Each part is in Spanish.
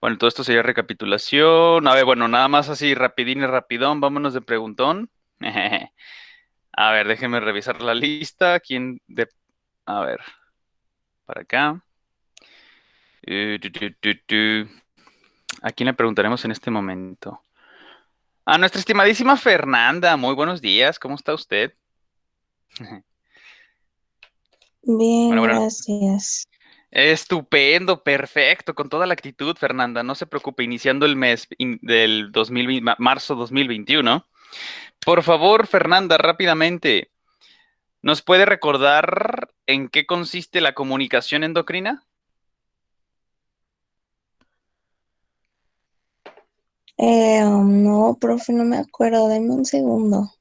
Bueno, todo esto sería recapitulación. A ver, bueno, nada más así rapidín y rapidón, vámonos de preguntón. A ver, déjenme revisar la lista. A ver, para acá. Tu. ¿A quién le preguntaremos en este momento? A nuestra estimadísima Fernanda. Muy buenos días, ¿cómo está usted? Bueno, Bien, bueno, gracias. estupendo, perfecto, con toda la actitud, Fernanda. No se preocupe, iniciando el mes del 2020, marzo 2021. Por favor, Fernanda, rápidamente. ¿Nos puede recordar en qué consiste la comunicación endocrina? No, profe, no me acuerdo. Deme un segundo.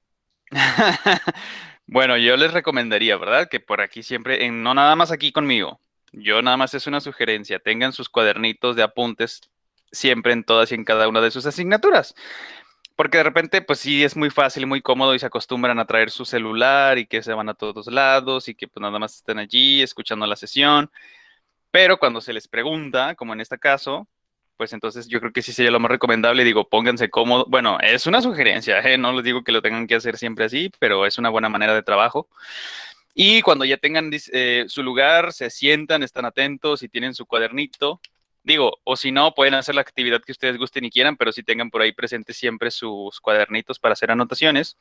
Bueno, yo les recomendaría, ¿verdad? Que por aquí siempre, no nada más aquí conmigo, yo nada más es una sugerencia, tengan sus cuadernitos de apuntes siempre en todas y en cada una de sus asignaturas. Porque de repente, pues sí, es muy fácil, muy cómodo y se acostumbran a traer su celular y que se van a todos lados y que pues nada más están allí escuchando la sesión. Pero cuando se les pregunta, como en este caso, pues entonces yo creo que sí sería lo más recomendable. Digo, pónganse cómodos. Bueno, es una sugerencia, ¿eh? No les digo que lo tengan que hacer siempre así, pero es una buena manera de trabajo. Y cuando ya tengan su lugar, se sientan, están atentos y tienen su cuadernito. Digo, o si no, pueden hacer la actividad que ustedes gusten y quieran, pero sí tengan por ahí presentes siempre sus cuadernitos para hacer anotaciones.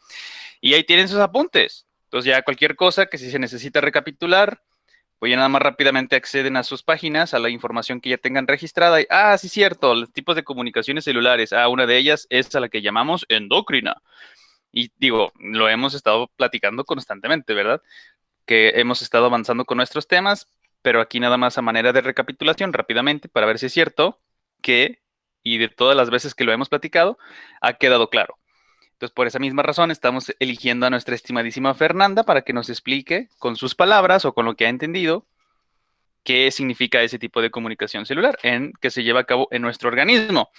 Y ahí tienen sus apuntes. Entonces ya cualquier cosa que si se necesita recapitular, pues ya nada más rápidamente acceden a sus páginas, a la información que ya tengan registrada. Y, sí, cierto, los tipos de comunicaciones celulares. Una de ellas es a la que llamamos endocrina. Y digo, lo hemos estado platicando constantemente, ¿verdad? Que hemos estado avanzando con nuestros temas, pero aquí nada más a manera de recapitulación rápidamente para ver si es cierto que, y de todas las veces que lo hemos platicado, ha quedado claro. Entonces, por esa misma razón, estamos eligiendo a nuestra estimadísima Fernanda para que nos explique con sus palabras o con lo que ha entendido qué significa ese tipo de comunicación celular que se lleva a cabo en nuestro organismo,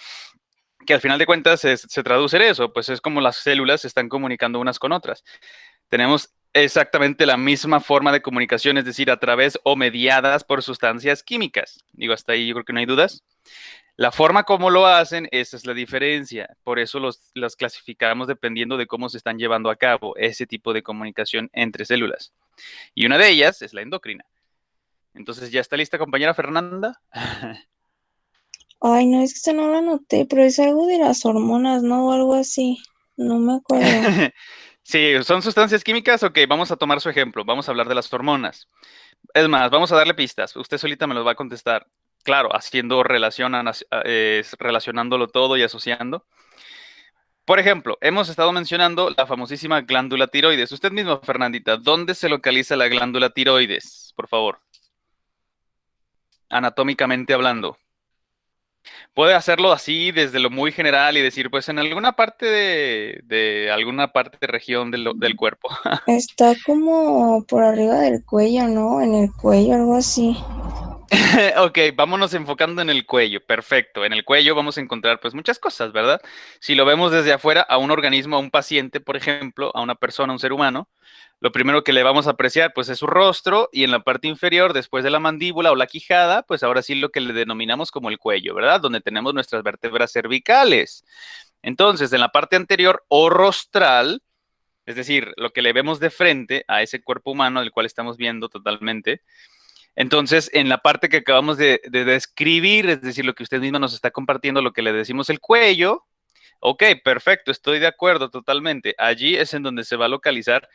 que al final de cuentas se traduce en eso, pues es como las células se están comunicando unas con otras. Tenemos exactamente la misma forma de comunicación, es decir, a través o mediadas por sustancias químicas. Digo, hasta ahí yo creo que no hay dudas. La forma como lo hacen, esa es la diferencia. Por eso las clasificamos dependiendo de cómo se están llevando a cabo ese tipo de comunicación entre células. Y una de ellas es la endocrina. Entonces, ¿ya está lista, compañera Fernanda? Ay, no, es que esto no lo anoté, pero es algo de las hormonas, ¿no? O algo así. No me acuerdo. Sí, son sustancias químicas. Ok, vamos a tomar su ejemplo. Vamos a hablar de las hormonas. Es más, vamos a darle pistas. Usted solita me los va a contestar. Claro, haciendo relación, relacionándolo todo y asociando. Por ejemplo, hemos estado mencionando la famosísima glándula tiroides. Usted mismo, Fernandita, ¿dónde se localiza la glándula tiroides? Por favor, anatómicamente hablando. Puede hacerlo así desde lo muy general y decir, pues en alguna parte de alguna parte de región del cuerpo. Está como por arriba del cuello, ¿no? En el cuello, algo así. Ok, vámonos enfocando en el cuello. Perfecto. En el cuello vamos a encontrar pues muchas cosas, ¿verdad? Si lo vemos desde afuera a un organismo, a un paciente, por ejemplo, a una persona, a un ser humano, lo primero que le vamos a apreciar pues es su rostro y en la parte inferior, después de la mandíbula o la quijada, pues ahora sí lo que le denominamos como el cuello, ¿verdad? Donde tenemos nuestras vértebras cervicales. Entonces, en la parte anterior o rostral, es decir, lo que le vemos de frente a ese cuerpo humano del cual estamos viendo totalmente, entonces, en la parte que acabamos de describir, es decir, lo que usted misma nos está compartiendo, lo que le decimos el cuello, ok, perfecto, estoy de acuerdo totalmente. Allí es en donde se va a localizar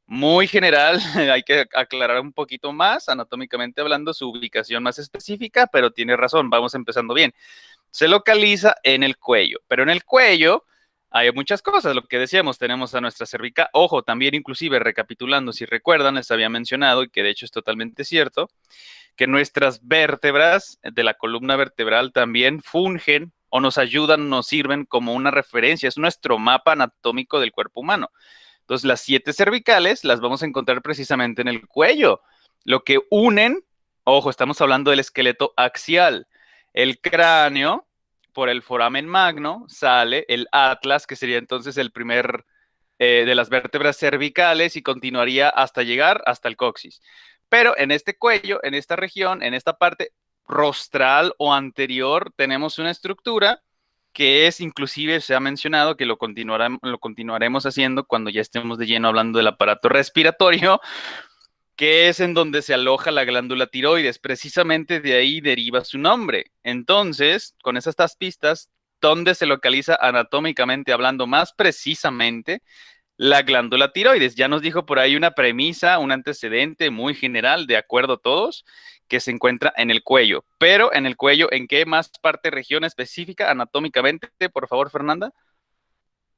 muy general, hay que aclarar un poquito más, anatómicamente hablando, su ubicación más específica, pero tiene razón, vamos empezando bien. Se localiza en el cuello, pero en el cuello hay muchas cosas, lo que decíamos, tenemos a nuestra cervical, ojo, también inclusive recapitulando, si recuerdan, les había mencionado, y que de hecho es totalmente cierto, que nuestras vértebras de la columna vertebral también fungen o nos ayudan, nos sirven como una referencia, es nuestro mapa anatómico del cuerpo humano. Entonces, las 7 cervicales las vamos a encontrar precisamente en el cuello. Lo que unen, ojo, estamos hablando del esqueleto axial. El cráneo, por el foramen magno, sale el atlas, que sería entonces el primer de las vértebras cervicales y continuaría hasta llegar hasta el coxis. Pero en este cuello, en esta región, en esta parte, rostral o anterior tenemos una estructura que es, inclusive se ha mencionado que lo continuaremos haciendo cuando ya estemos de lleno hablando del aparato respiratorio, que es en donde se aloja la glándula tiroides. Precisamente de ahí deriva su nombre. Entonces, con estas pistas, ¿dónde se localiza anatómicamente hablando más precisamente la glándula tiroides? Ya nos dijo por ahí una premisa, un antecedente muy general, de acuerdo a todos, que se encuentra en el cuello. Pero en el cuello, ¿en qué más parte, región específica anatómicamente? Por favor, Fernanda.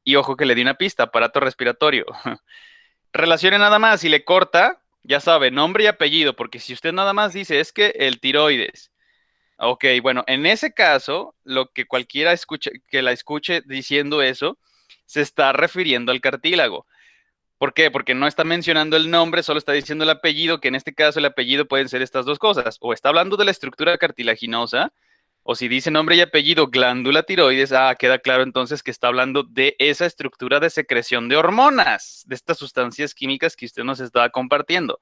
Y ojo que le di una pista, aparato respiratorio. Relacione nada más y le corta, ya sabe, nombre y apellido, porque si usted nada más dice es que el tiroides. Ok, bueno, en ese caso, lo que cualquiera escuche, que la escuche diciendo eso, se está refiriendo al cartílago. ¿Por qué? Porque no está mencionando el nombre, solo está diciendo el apellido, que en este caso el apellido pueden ser estas dos cosas. O está hablando de la estructura cartilaginosa, o si dice nombre y apellido glándula tiroides, queda claro entonces que está hablando de esa estructura de secreción de hormonas, de estas sustancias químicas que usted nos estaba compartiendo.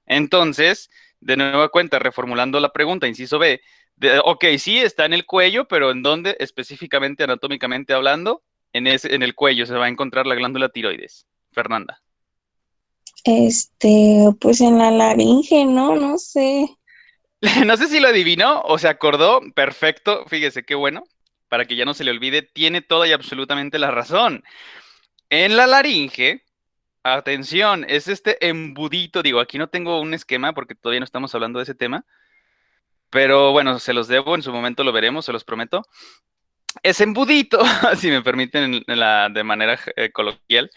Entonces, de nueva cuenta, reformulando la pregunta, inciso B, ok, sí está en el cuello, pero ¿en dónde específicamente anatómicamente hablando? En el cuello se va a encontrar la glándula tiroides. Fernanda. Pues en la laringe, ¿no? No sé. No sé si lo adivinó o se acordó. Perfecto, fíjese qué bueno. Para que ya no se le olvide, tiene toda y absolutamente la razón. En la laringe, atención, es este embudito. Digo, aquí no tengo un esquema porque todavía no estamos hablando de ese tema. Pero bueno, se los debo, en su momento lo veremos, se los prometo. Ese embudito, si me permiten de manera coloquial,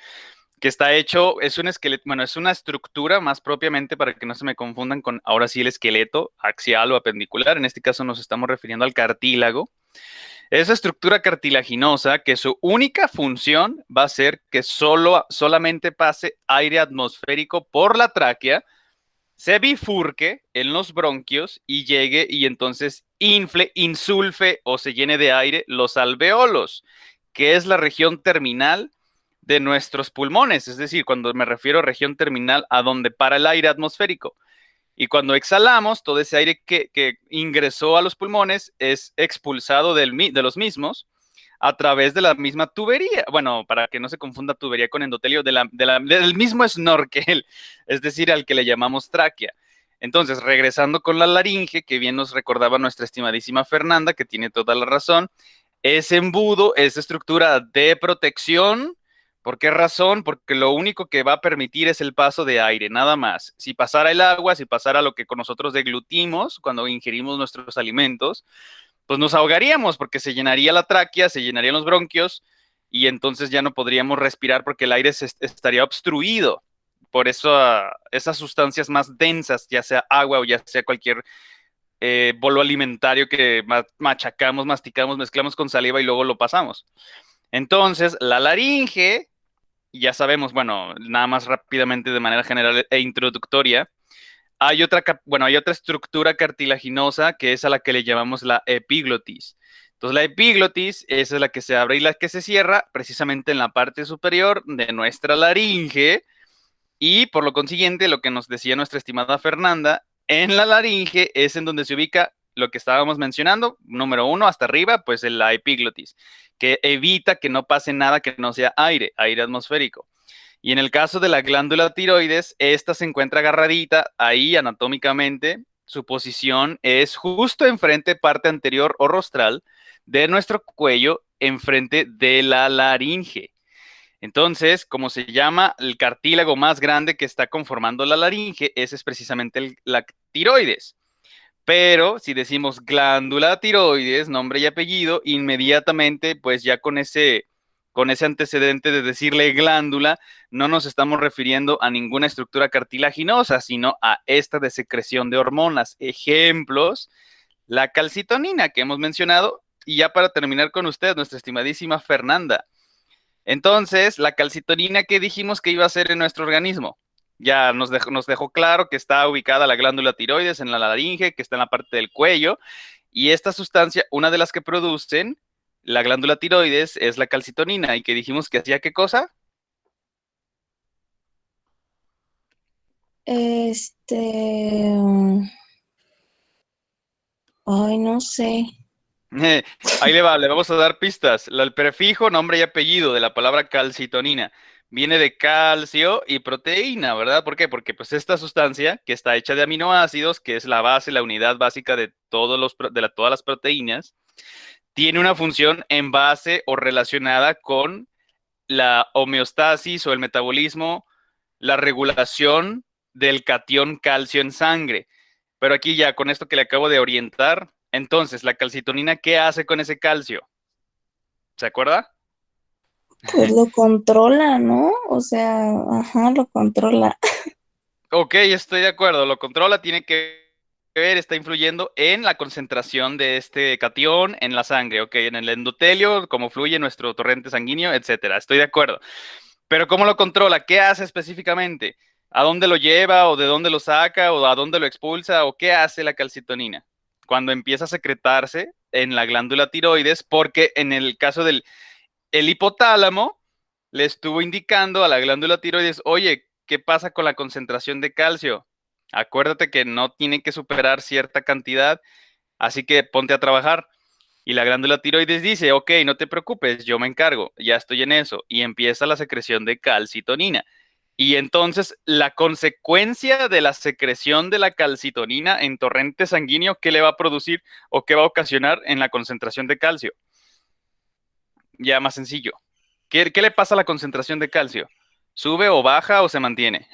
que está hecho, es un esqueleto, bueno, es una estructura más propiamente para que no se me confundan con ahora sí el esqueleto axial o apendicular. En este caso nos estamos refiriendo al cartílago. Esa estructura cartilaginosa que su única función va a ser que solamente pase aire atmosférico por la tráquea, se bifurque en los bronquios y llegue y entonces infle, insulfe o se llene de aire los alveolos, que es la región terminal de nuestros pulmones. Es decir, cuando me refiero a región terminal, a donde para el aire atmosférico. Y cuando exhalamos, todo ese aire que ingresó a los pulmones es expulsado de los mismos a través de la misma tubería. Bueno, para que no se confunda tubería con endotelio, del mismo snorkel, es decir, al que le llamamos tráquea. Entonces, regresando con la laringe, que bien nos recordaba nuestra estimadísima Fernanda, que tiene toda la razón, ese embudo, esa estructura de protección. ¿Por qué razón? Porque lo único que va a permitir es el paso de aire, nada más. Si pasara el agua, si pasara lo que con nosotros deglutimos cuando ingerimos nuestros alimentos, pues nos ahogaríamos porque se llenaría la tráquea, se llenarían los bronquios y entonces ya no podríamos respirar porque el aire estaría obstruido por eso, esas sustancias más densas, ya sea agua o ya sea cualquier bolo alimentario que machacamos, masticamos, mezclamos con saliva y luego lo pasamos. Entonces, la laringe, ya sabemos, bueno, nada más rápidamente de manera general e introductoria, hay otra estructura cartilaginosa que es a la que le llamamos la epiglotis. Entonces, la epiglotis esa es la que se abre y la que se cierra precisamente en la parte superior de nuestra laringe y por lo consiguiente, lo que nos decía nuestra estimada Fernanda, en la laringe es en donde se ubica lo que estábamos mencionando, número uno, hasta arriba, pues la epiglotis, que evita que no pase nada que no sea aire atmosférico. Y en el caso de la glándula tiroides, esta se encuentra agarradita ahí anatómicamente. Su posición es justo enfrente, parte anterior o rostral de nuestro cuello, enfrente de la laringe. Entonces, como se llama el cartílago más grande que está conformando la laringe, ese es precisamente la tiroides. Pero si decimos glándula tiroides, nombre y apellido, inmediatamente, pues ya con ese antecedente de decirle glándula, no nos estamos refiriendo a ninguna estructura cartilaginosa, sino a esta de secreción de hormonas. Ejemplos, la calcitonina que hemos mencionado. Y ya para terminar con usted, nuestra estimadísima Fernanda. Entonces, la calcitonina que dijimos que iba a ser en nuestro organismo, ya nos dejó claro que está ubicada la glándula tiroides en la laringe, que está en la parte del cuello, y esta sustancia, una de las que producen la glándula tiroides es la calcitonina, y que dijimos que hacía qué cosa. Este, Ay, no sé. Eh, Ahí le vamos a dar pistas. El prefijo, nombre y apellido de la palabra calcitonina viene de calcio y proteína, ¿verdad? ¿Por qué? Porque pues esta sustancia que está hecha de aminoácidos, que es la base, la unidad básica de todas las proteínas, tiene una función en base o relacionada con la homeostasis o el metabolismo, la regulación del catión calcio en sangre. Pero aquí ya con esto que le acabo de orientar, entonces la calcitonina, ¿qué hace con ese calcio? ¿Se acuerda? Pues lo controla, ¿no? O sea, ajá, lo controla. Ok, estoy de acuerdo. Lo controla, tiene que ver, está influyendo en la concentración de este catión en la sangre, ok, en el endotelio, cómo fluye nuestro torrente sanguíneo, etcétera. Estoy de acuerdo. Pero ¿cómo lo controla? ¿Qué hace específicamente? ¿A dónde lo lleva o de dónde lo saca o a dónde lo expulsa o qué hace la calcitonina? Cuando empieza a secretarse en la glándula tiroides, porque en el caso del el hipotálamo le estuvo indicando a la glándula tiroides, oye, ¿qué pasa con la concentración de calcio? Acuérdate que no tiene que superar cierta cantidad, así que ponte a trabajar. Y la glándula tiroides dice, ok, no te preocupes, yo me encargo, ya estoy en eso. Y empieza la secreción de calcitonina. Y entonces la consecuencia de la secreción de la calcitonina en torrente sanguíneo, ¿qué le va a producir o qué va a ocasionar en la concentración de calcio? Ya más sencillo. ¿Qué le pasa a la concentración de calcio? ¿Sube o baja o se mantiene?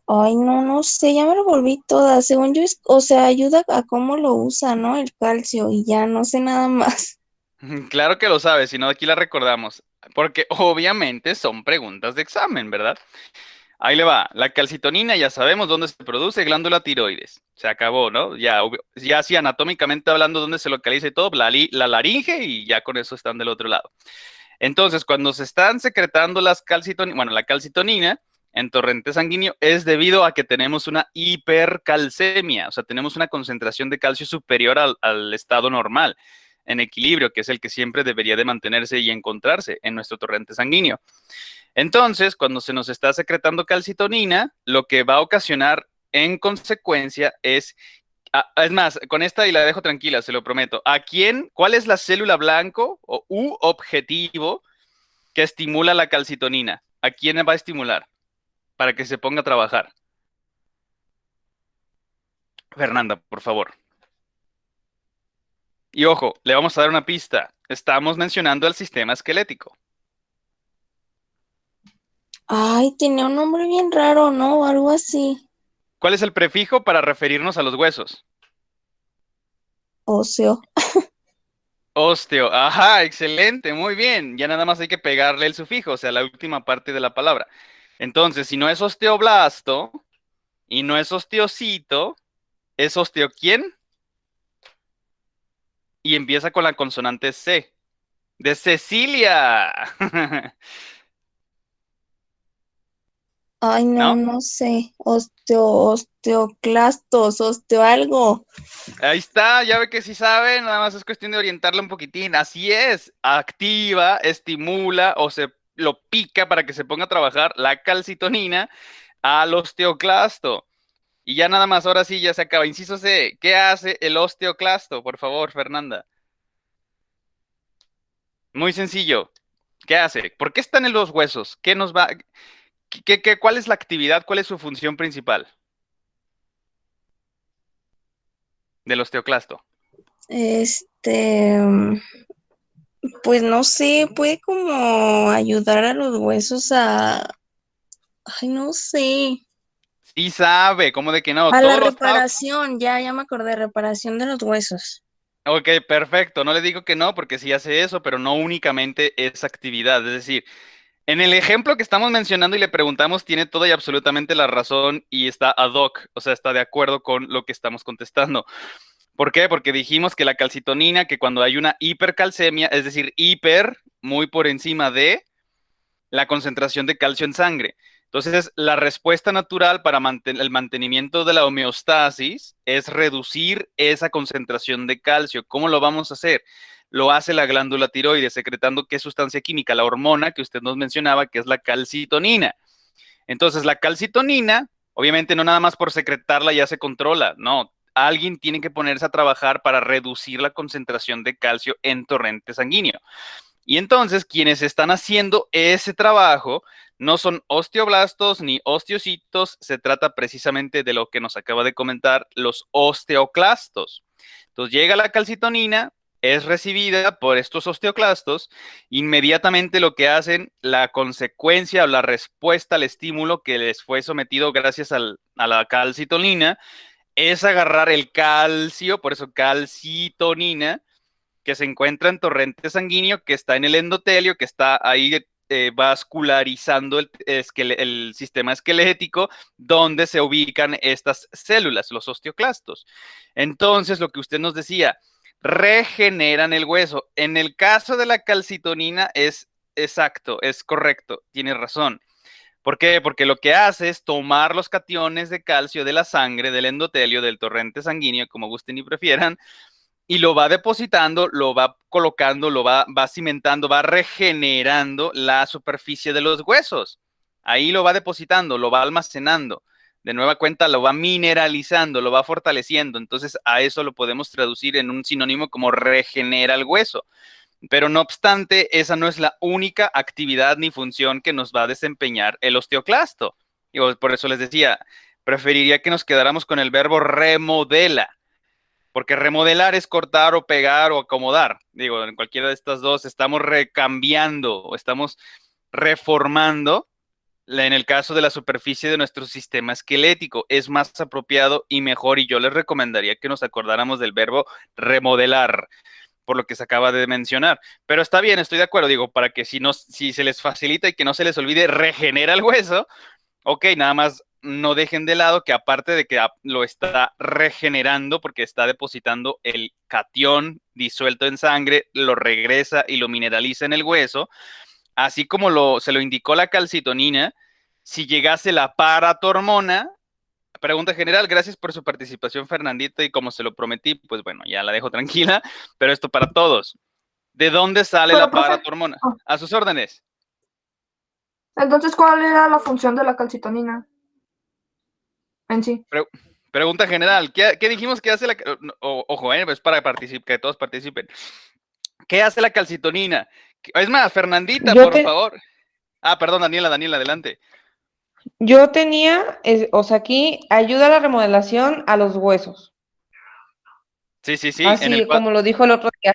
Ay, no, no sé, ya me lo volví toda. Según yo, o sea, ayuda a cómo lo usa, ¿no? El calcio y ya no sé nada más. Claro que lo sabes, si no aquí la recordamos, porque obviamente son preguntas de examen, ¿verdad? Ahí le va, la calcitonina ya sabemos dónde se produce, glándula tiroides. Se acabó, ¿no? Ya, ya así anatómicamente hablando dónde se localiza y todo, la laringe y ya con eso están del otro lado. Entonces, cuando se están secretando la calcitonina en torrente sanguíneo es debido a que tenemos una hipercalcemia, o sea, tenemos una concentración de calcio superior al estado normal, en equilibrio, que es el que siempre debería de mantenerse y encontrarse en nuestro torrente sanguíneo. Entonces, cuando se nos está secretando calcitonina, lo que va a ocasionar en consecuencia es más, con esta y la dejo tranquila, se lo prometo. ¿Cuál es la célula blanco o u objetivo que estimula la calcitonina? ¿A quién va a estimular para que se ponga a trabajar? Fernanda, por favor. Y ojo, le vamos a dar una pista. Estamos mencionando el sistema esquelético. Ay, tenía un nombre bien raro, ¿no? O algo así. ¿Cuál es el prefijo para referirnos a los huesos? Óseo. Osteo. Ajá, excelente, muy bien. Ya nada más hay que pegarle el sufijo, o sea, la última parte de la palabra. Entonces, si no es osteoblasto y no es osteocito, ¿es osteo quién? Y empieza con la consonante C. De Cecilia. Ay, no, ¿No? no sé. Osteoclastos, osteo algo. Ahí está, ya ve que sí sabe, nada más es cuestión de orientarla un poquitín. Así es, activa, estimula o se lo pica para que se ponga a trabajar la calcitonina al osteoclasto. Y ya nada más, ahora sí ya se acaba. Inciso C, ¿qué hace el osteoclasto? Por favor, Fernanda. Muy sencillo. ¿Qué hace? ¿Por qué están en los huesos? ¿Qué nos va? ¿Cuál es la actividad? ¿Cuál es su función principal del osteoclasto? Este, pues no sé, puede como ayudar a los huesos a, ay, no sé, Sí sabe, ¿cómo de que no? a la Todo lo está. reparación, ya me acordé, reparación de los huesos. Ok, perfecto. No le digo que no, porque sí hace eso, pero no únicamente esa actividad. Es decir, en el ejemplo que estamos mencionando y le preguntamos, tiene toda y absolutamente la razón y está ad hoc, o sea, está de acuerdo con lo que estamos contestando. ¿Por qué? Porque dijimos que la calcitonina, que cuando hay una hipercalcemia, es decir, hiper, muy por encima de la concentración de calcio en sangre. Entonces, la respuesta natural para el mantenimiento de la homeostasis es reducir esa concentración de calcio. ¿Cómo lo vamos a hacer? Lo hace la glándula tiroides, secretando qué sustancia química, la hormona que usted nos mencionaba, que es la calcitonina. Entonces, la calcitonina, obviamente no nada más por secretarla ya se controla, no, alguien tiene que ponerse a trabajar para reducir la concentración de calcio en torrente sanguíneo. Y entonces quienes están haciendo ese trabajo no son osteoblastos ni osteocitos, se trata precisamente de lo que nos acaba de comentar, los osteoclastos. Entonces llega la calcitonina, es recibida por estos osteoclastos, inmediatamente lo que hacen, la consecuencia o la respuesta al estímulo que les fue sometido gracias a la calcitonina, es agarrar el calcio, por eso calcitonina, que se encuentra en torrente sanguíneo, que está en el endotelio, que está ahí vascularizando el sistema esquelético, donde se ubican estas células, los osteoclastos. Entonces, lo que usted nos decía, regeneran el hueso. En el caso de la calcitonina es exacto, es correcto, tiene razón. ¿Por qué? Porque lo que hace es tomar los cationes de calcio de la sangre, del endotelio, del torrente sanguíneo, como gusten y prefieran, y lo va depositando, lo va colocando, va cimentando, va regenerando la superficie de los huesos. Ahí lo va depositando, lo va almacenando. De nueva cuenta, lo va mineralizando, lo va fortaleciendo. Entonces, a eso lo podemos traducir en un sinónimo como regenera el hueso. Pero no obstante, esa no es la única actividad ni función que nos va a desempeñar el osteoclasto. Y por eso les decía, preferiría que nos quedáramos con el verbo remodela, porque remodelar es cortar o pegar o acomodar. Digo, en cualquiera de estas dos estamos recambiando o estamos reformando. En el caso de la superficie de nuestro sistema esquelético es más apropiado y mejor, y yo les recomendaría que nos acordáramos del verbo remodelar, por lo que se acaba de mencionar. Pero está bien, estoy de acuerdo, digo, para que si se les facilita y que no se les olvide, regenera el hueso. Ok, nada más no dejen de lado que aparte de que lo está regenerando porque está depositando el catión disuelto en sangre, lo regresa y lo mineraliza en el hueso, así como se lo indicó la calcitonina, si llegase la paratormona, pregunta general, gracias por su participación, Fernandito, y como se lo prometí, pues bueno, ya la dejo tranquila, pero esto para todos. ¿De dónde sale Pero, la profe, paratormona? A sus órdenes. entonces, ¿cuál era la función de la calcitonina en sí? Pre- Pregunta general. ¿Qué dijimos que hace la... ojo, es para que todos participen. ¿Qué hace la calcitonina? Es más, Fernandita, Yo, por te, favor. Ah, perdón, Daniela, adelante. yo tenía, o sea, aquí ayuda a la remodelación a los huesos, Sí, así como lo dijo el otro día.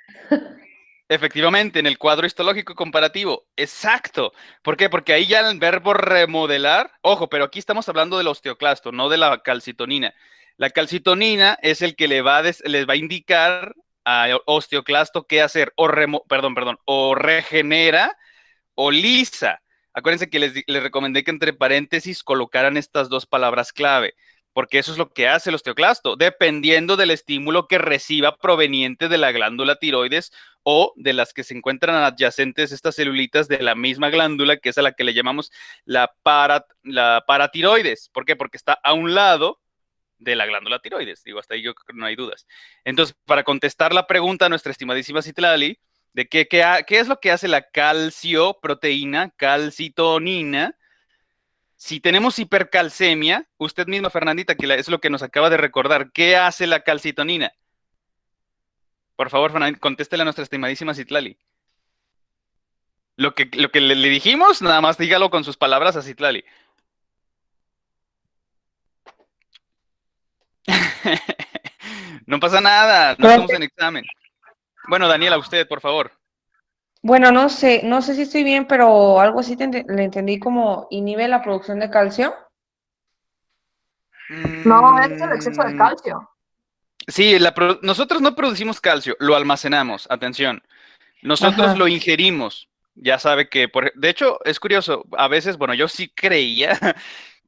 efectivamente, en el cuadro histológico comparativo. Exacto. ¿Por qué? Porque ahí ya el verbo remodelar, ojo, pero aquí estamos hablando del osteoclasto, no de la calcitonina. La calcitonina es el que les va a indicar al osteoclasto qué hacer, o regenera o lisa. Acuérdense que les recomendé que entre paréntesis colocaran estas dos palabras clave, porque eso es lo que hace el osteoclasto, dependiendo del estímulo que reciba proveniente de la glándula tiroides o de las que se encuentran adyacentes estas celulitas de la misma glándula, que es a la que le llamamos la paratiroides. ¿Por qué? Porque está a un lado de la glándula tiroides. Digo, hasta ahí yo creo que no hay dudas. Entonces, para contestar la pregunta a nuestra estimadísima Citlali, de qué es lo que hace la calcioproteína, calcitonina, si tenemos hipercalcemia, usted misma, Fernandita, que es lo que nos acaba de recordar, ¿qué hace la calcitonina? Por favor, Fernandita, contéstele a nuestra estimadísima Citlali. Lo que le dijimos, nada más dígalo con sus palabras a Citlali. No pasa nada, no estamos Profe, en examen. Bueno, Daniela, usted, por favor. bueno, no sé si estoy bien, pero algo así le entendí como inhibe la producción de calcio. No, es el exceso de Mm, calcio. sí, nosotros no producimos calcio, lo almacenamos, atención. Nosotros lo Ajá. ingerimos. Ya sabe que, de hecho, es curioso, a veces, bueno, yo sí creía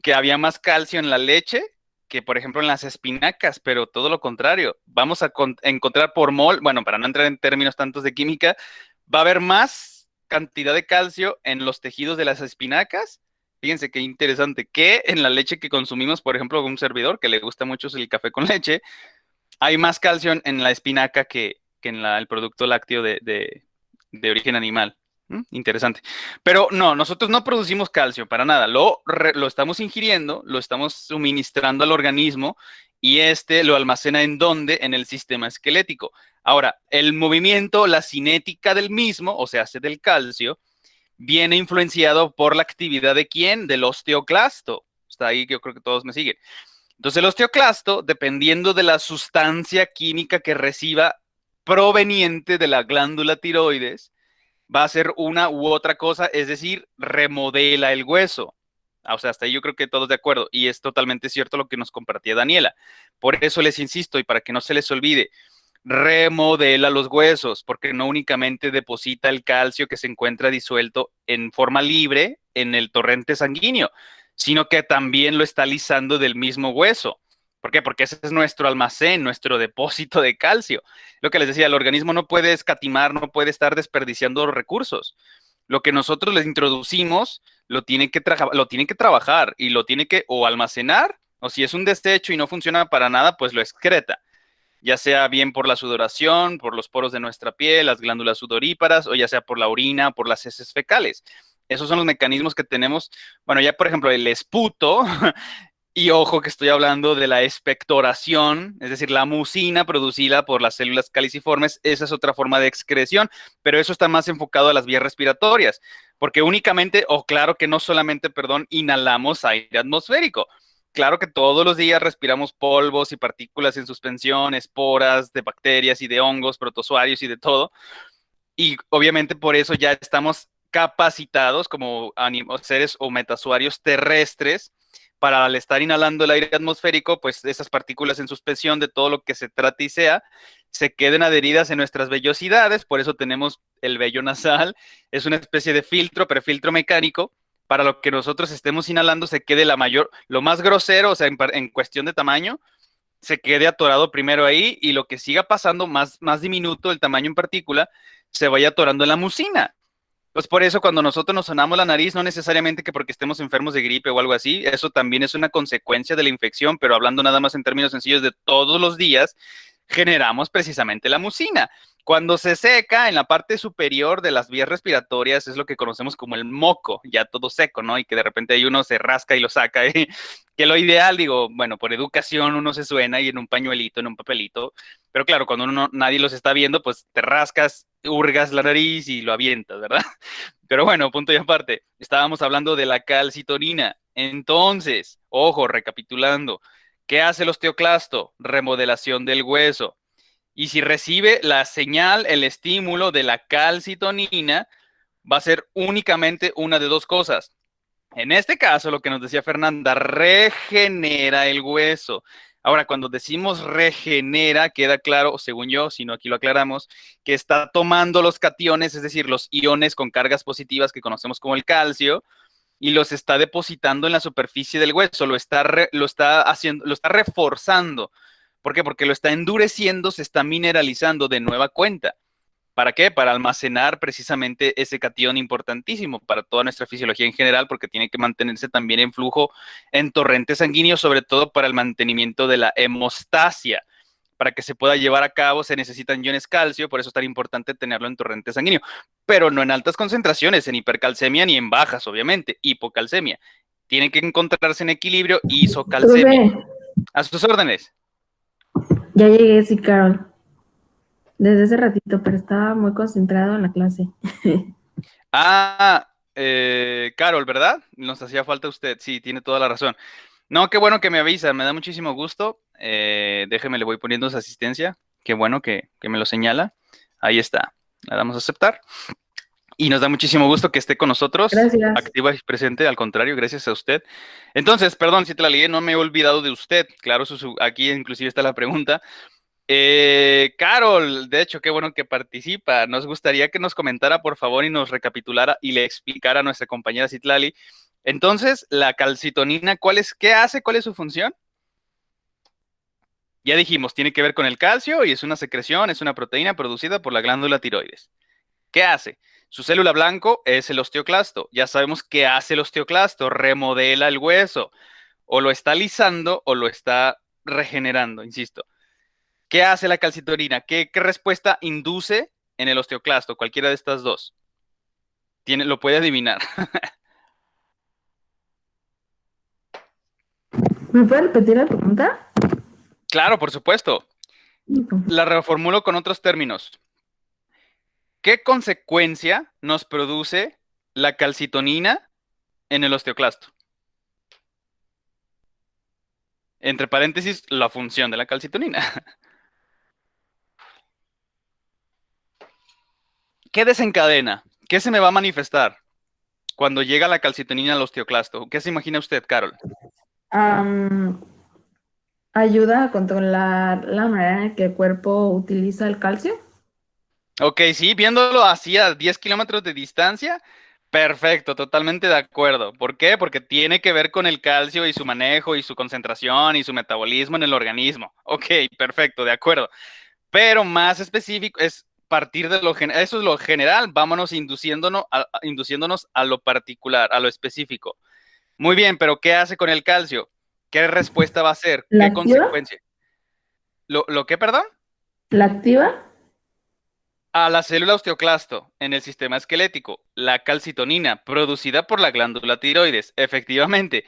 que había más calcio en la leche que, por ejemplo, en las espinacas, pero todo lo contrario. Vamos a encontrar por mol, bueno, para no entrar en términos tantos de química, va a haber más cantidad de calcio en los tejidos de las espinacas. Fíjense qué interesante, que en la leche que consumimos, por ejemplo, un servidor que le gusta mucho el café con leche, hay más calcio en la espinaca que en el producto lácteo de origen animal. Interesante. Pero no, nosotros no producimos calcio para nada. Lo estamos ingiriendo, lo estamos suministrando al organismo y este lo almacena ¿en dónde? En el sistema esquelético. Ahora, el movimiento, la cinética del mismo, o sea, del calcio, viene influenciado por la actividad de ¿quién? Del osteoclasto. Está ahí, yo creo que todos me siguen. Entonces, el osteoclasto, dependiendo de la sustancia química que reciba proveniente de la glándula tiroides, va a hacer una u otra cosa, es decir, remodela el hueso. O sea, hasta ahí yo creo que todos de acuerdo. Y es totalmente cierto lo que nos compartía Daniela. Por eso les insisto y para que no se les olvide, remodela los huesos, porque no únicamente deposita el calcio que se encuentra disuelto en forma libre en el torrente sanguíneo, sino que también lo está lisando del mismo hueso. ¿Por qué? Porque ese es nuestro almacén, nuestro depósito de calcio. Lo que les decía, el organismo no puede escatimar, no puede estar desperdiciando los recursos. Lo que nosotros les introducimos lo tiene que trabajar y lo tiene que o almacenar, o si es un desecho y no funciona para nada, pues lo excreta, ya sea bien por la sudoración, por los poros de nuestra piel, las glándulas sudoríparas, o ya sea por la orina, por las heces fecales. Esos son los mecanismos que tenemos. Bueno, ya por ejemplo, el esputo, y ojo que estoy hablando de la expectoración, es decir, la mucina producida por las células caliciformes, esa es otra forma de excreción, pero eso está más enfocado a las vías respiratorias, porque únicamente, o claro que no solamente, perdón, inhalamos aire atmosférico. Claro que todos los días respiramos polvos y partículas en suspensión, esporas de bacterias y de hongos, protozoarios y de todo. Y obviamente por eso ya estamos capacitados como seres o metasuarios terrestres para al estar inhalando el aire atmosférico, pues esas partículas en suspensión de todo lo que se trate y sea, se queden adheridas en nuestras vellosidades, por eso tenemos el vello nasal, es una especie de filtro, pero filtro mecánico, para lo que nosotros estemos inhalando se quede lo más grosero, o sea, en cuestión de tamaño, se quede atorado primero ahí y lo que siga pasando más diminuto, el tamaño en partícula, se vaya atorando en la mucina. Pues por eso cuando nosotros nos sonamos la nariz, no necesariamente que porque estemos enfermos de gripe o algo así, eso también es una consecuencia de la infección, pero hablando nada más en términos sencillos de todos los días, generamos precisamente la mucina. Cuando se seca en la parte superior de las vías respiratorias es lo que conocemos como el moco, ya todo seco, ¿no? Y que de repente ahí uno se rasca y lo saca. Que lo ideal, digo, bueno, por educación uno se suena y en un pañuelito, en un papelito, pero claro, cuando nadie los está viendo, pues te rascas, hurgas la nariz y lo avientas, ¿verdad? Pero bueno, punto y aparte, estábamos hablando de la calcitonina. Entonces, ojo, recapitulando, ¿qué hace el osteoclasto? Remodelación del hueso. Y si recibe la señal, el estímulo de la calcitonina, va a ser únicamente una de dos cosas. En este caso, lo que nos decía Fernanda, regenera el hueso. Ahora, cuando decimos regenera, queda claro, según yo, si no aquí lo aclaramos, que está tomando los cationes, es decir, los iones con cargas positivas que conocemos como el calcio, y los está depositando en la superficie del hueso, lo está haciendo, lo está reforzando. ¿Por qué? Porque lo está endureciendo, se está mineralizando de nueva cuenta. ¿Para qué? Para almacenar precisamente ese catión importantísimo para toda nuestra fisiología en general, porque tiene que mantenerse también en flujo en torrente sanguíneo, sobre todo para el mantenimiento de la hemostasia. Para que se pueda llevar a cabo se necesitan iones calcio, por eso es tan importante tenerlo en torrente sanguíneo, pero no en altas concentraciones, en hipercalcemia ni en bajas, obviamente, hipocalcemia. Tiene que encontrarse en equilibrio isocalcemia. Profe, A sus órdenes. ya llegué, sí, Carol. Desde hace ratito, pero estaba muy concentrado en la clase. Carol, ¿verdad? Nos hacía falta usted. Sí, tiene toda la razón. No, qué bueno que me avisa, me da muchísimo gusto. Déjeme, le voy poniendo su asistencia. Qué bueno que me lo señala. Ahí está. Le damos a aceptar. Y nos da muchísimo gusto que esté con nosotros, Gracias. activa y presente, al contrario, gracias a usted. Entonces, perdón si te la lié, no me he olvidado de usted. Claro, aquí inclusive está la pregunta. Carol, de hecho, qué bueno que participa. Nos gustaría que nos comentara, por favor, y nos recapitulara y le explicara a nuestra compañera Citlali. Entonces, la calcitonina, ¿qué hace? ¿Cuál es su función? Ya dijimos, tiene que ver con el calcio y es una secreción, es una proteína producida por la glándula tiroides. ¿Qué hace? Su célula blanco es el osteoclasto. Ya sabemos qué hace el osteoclasto, remodela el hueso. O lo está lisando o lo está regenerando, insisto. ¿Qué hace la calcitonina? ¿Qué respuesta induce en el osteoclasto? Cualquiera de estas dos. lo puede adivinar. ¿Me puedes repetir la pregunta? Claro, por supuesto. La reformulo con otros términos. ¿Qué consecuencia nos produce la calcitonina en el osteoclasto? Entre paréntesis, la función de la calcitonina. ¿Qué desencadena? ¿Qué se me va a manifestar cuando llega la calcitonina al osteoclasto? ¿Qué se imagina usted, Carol? Ayuda a controlar la manera en que el cuerpo utiliza el calcio. Ok, sí, viéndolo así a 10 kilómetros de distancia, perfecto, totalmente de acuerdo. ¿Por qué? Porque tiene que ver con el calcio y su manejo y su concentración y su metabolismo en el organismo. Ok, perfecto, de acuerdo. Pero más específico es partir de lo general, eso es lo general, vámonos induciéndonos a lo particular, a lo específico. Muy bien, pero ¿qué hace con el calcio? ¿Qué respuesta va a ser? ¿La ¿Qué activa? consecuencia? ¿Lo qué, perdón? ¿La activa? A la célula osteoclasto en el sistema esquelético, la calcitonina producida por la glándula tiroides, efectivamente.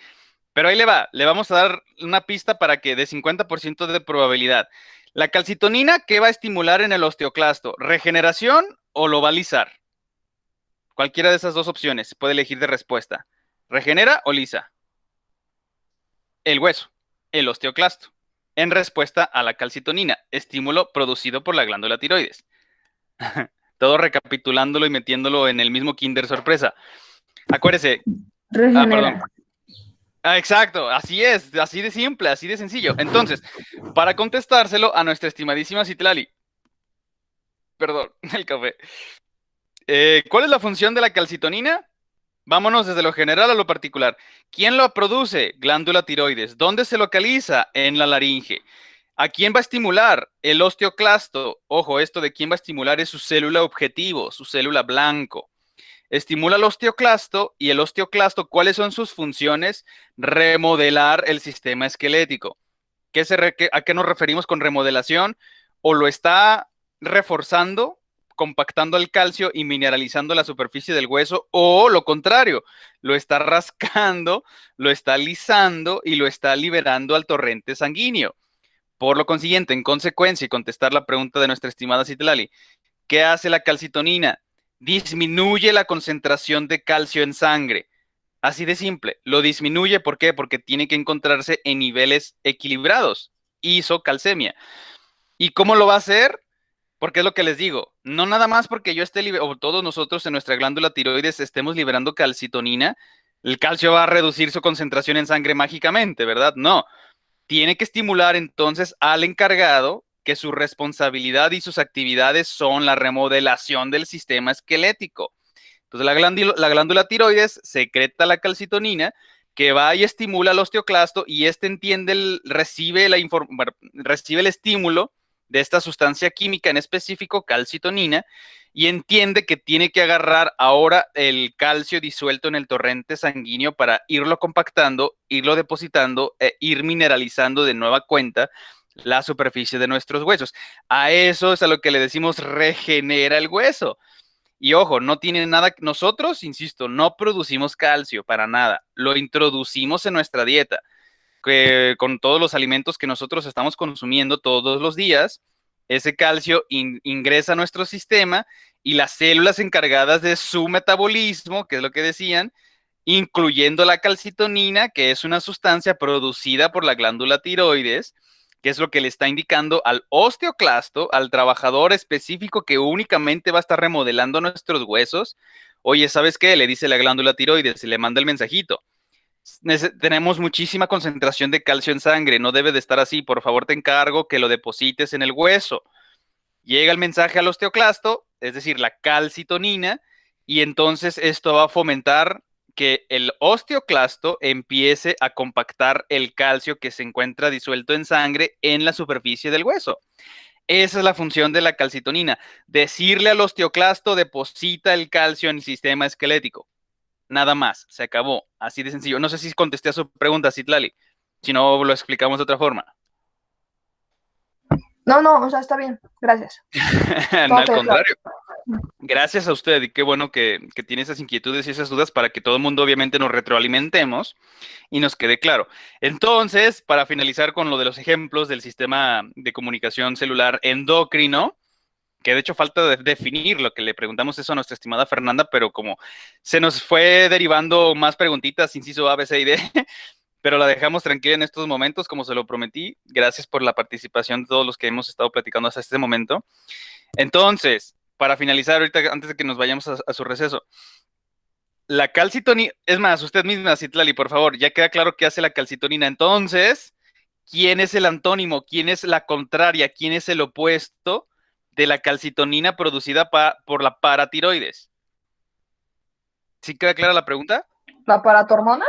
Pero ahí le va, le vamos a dar una pista para que de 50% de probabilidad. La calcitonina, ¿qué va a estimular en el osteoclasto? ¿Regeneración o lo va a lisar? Cualquiera de esas dos opciones puede elegir de respuesta. ¿Regenera o lisa? El hueso, el osteoclasto, en respuesta a la calcitonina, estímulo producido por la glándula tiroides. Todo recapitulándolo y metiéndolo en el mismo Kinder sorpresa. Acuérdese. Perdón. Regenera. Exacto, así es, así de simple, así de sencillo. Entonces, para contestárselo a nuestra estimadísima Citlali, perdón, el café. ¿Cuál es la función de la calcitonina? Vámonos desde lo general a lo particular. ¿Quién lo produce? Glándula tiroides. ¿Dónde se localiza? En la laringe. ¿A quién va a estimular? El osteoclasto. Ojo, esto de quién va a estimular es su célula objetivo, su célula blanco. Estimula el osteoclasto y el osteoclasto, ¿cuáles son sus funciones? Remodelar el sistema esquelético. ¿A qué nos referimos con remodelación? O lo está reforzando, compactando el calcio y mineralizando la superficie del hueso, o lo contrario, lo está rascando, lo está alisando y lo está liberando al torrente sanguíneo. Por lo consiguiente, en consecuencia, y contestar la pregunta de nuestra estimada Citlali, ¿qué hace la calcitonina? Disminuye la concentración de calcio en sangre. Así de simple. Lo disminuye, ¿por qué? Porque tiene que encontrarse en niveles equilibrados. Isocalcemia. ¿Y cómo lo va a hacer? Porque es lo que les digo. No nada más porque yo esté o todos nosotros en nuestra glándula tiroides estemos liberando calcitonina, el calcio va a reducir su concentración en sangre mágicamente, ¿verdad? No. Tiene que estimular entonces al encargado que su responsabilidad y sus actividades son la remodelación del sistema esquelético. Entonces la glándula tiroides secreta la calcitonina que va y estimula al osteoclasto y este recibe el estímulo de esta sustancia química, en específico calcitonina, y entiende que tiene que agarrar ahora el calcio disuelto en el torrente sanguíneo para irlo compactando, irlo depositando e ir mineralizando de nueva cuenta la superficie de nuestros huesos. A eso es a lo que le decimos regenera el hueso. Y ojo, no tiene nada, nosotros, insisto, no producimos calcio para nada, lo introducimos en nuestra dieta, que con todos los alimentos que nosotros estamos consumiendo todos los días, ese calcio ingresa a nuestro sistema y las células encargadas de su metabolismo, que es lo que decían, incluyendo la calcitonina, que es una sustancia producida por la glándula tiroides, que es lo que le está indicando al osteoclasto, al trabajador específico que únicamente va a estar remodelando nuestros huesos. Oye, ¿sabes qué? Le dice la glándula tiroides y le manda el mensajito. Tenemos muchísima concentración de calcio en sangre, no debe de estar así, por favor te encargo que lo deposites en el hueso. Llega el mensaje al osteoclasto, es decir, la calcitonina, y entonces esto va a fomentar que el osteoclasto empiece a compactar el calcio que se encuentra disuelto en sangre en la superficie del hueso. Esa es la función de la calcitonina, decirle al osteoclasto deposita el calcio en el sistema esquelético. Nada más, se acabó, así de sencillo. No sé si contesté a su pregunta, Citlali, si no lo explicamos de otra forma. No, o sea, está bien, gracias. No, al contrario. Gracias a usted y qué bueno que tiene esas inquietudes y esas dudas para que todo el mundo obviamente nos retroalimentemos y nos quede claro. Entonces, para finalizar con lo de los ejemplos del sistema de comunicación celular endocrino, que de hecho falta definir lo que le preguntamos eso a nuestra estimada Fernanda, pero como se nos fue derivando más preguntitas, inciso A, B, C y D, pero la dejamos tranquila en estos momentos, como se lo prometí. Gracias por la participación de todos los que hemos estado platicando hasta este momento. Entonces, para finalizar ahorita, antes de que nos vayamos a su receso, la calcitonina, es más, usted misma, Citlali, por favor, ya queda claro qué hace la calcitonina. Entonces, ¿quién es el antónimo? ¿Quién es la contraria? ¿Quién es el opuesto de la calcitonina producida por la paratiroides? ¿Sí queda clara la pregunta? ¿La paratormona?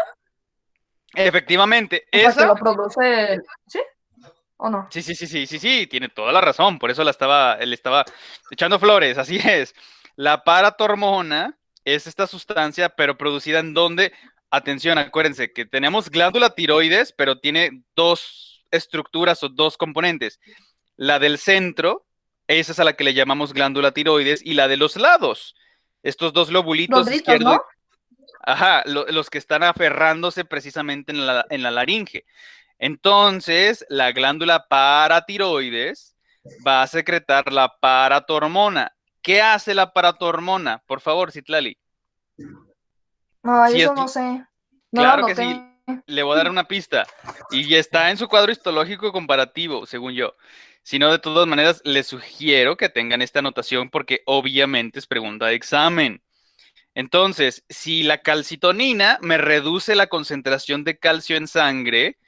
Efectivamente, O sea, que esa... lo produce... ¿Sí? ¿O no? Sí, tiene toda la razón, por eso le estaba echando flores, así es. La paratormona es esta sustancia, pero producida en donde, atención, acuérdense que tenemos glándula tiroides, pero tiene dos estructuras o dos componentes. La del centro, esa es a la que le llamamos glándula tiroides, y la de los lados, estos dos lobulitos Rodritos, izquierdo, ¿no? ajá, los que están aferrándose precisamente en la laringe. Entonces, la glándula paratiroides va a secretar la paratormona. ¿Qué hace la paratormona? Por favor, Citlali. Ay, Sí, eso no sé. No lo claro que anoté. sí. Le voy a dar una pista. Y está en su cuadro histológico comparativo, según yo. Si no, de todas maneras, les sugiero que tengan esta anotación porque obviamente es pregunta de examen. Entonces, si la calcitonina me reduce la concentración de calcio en sangre,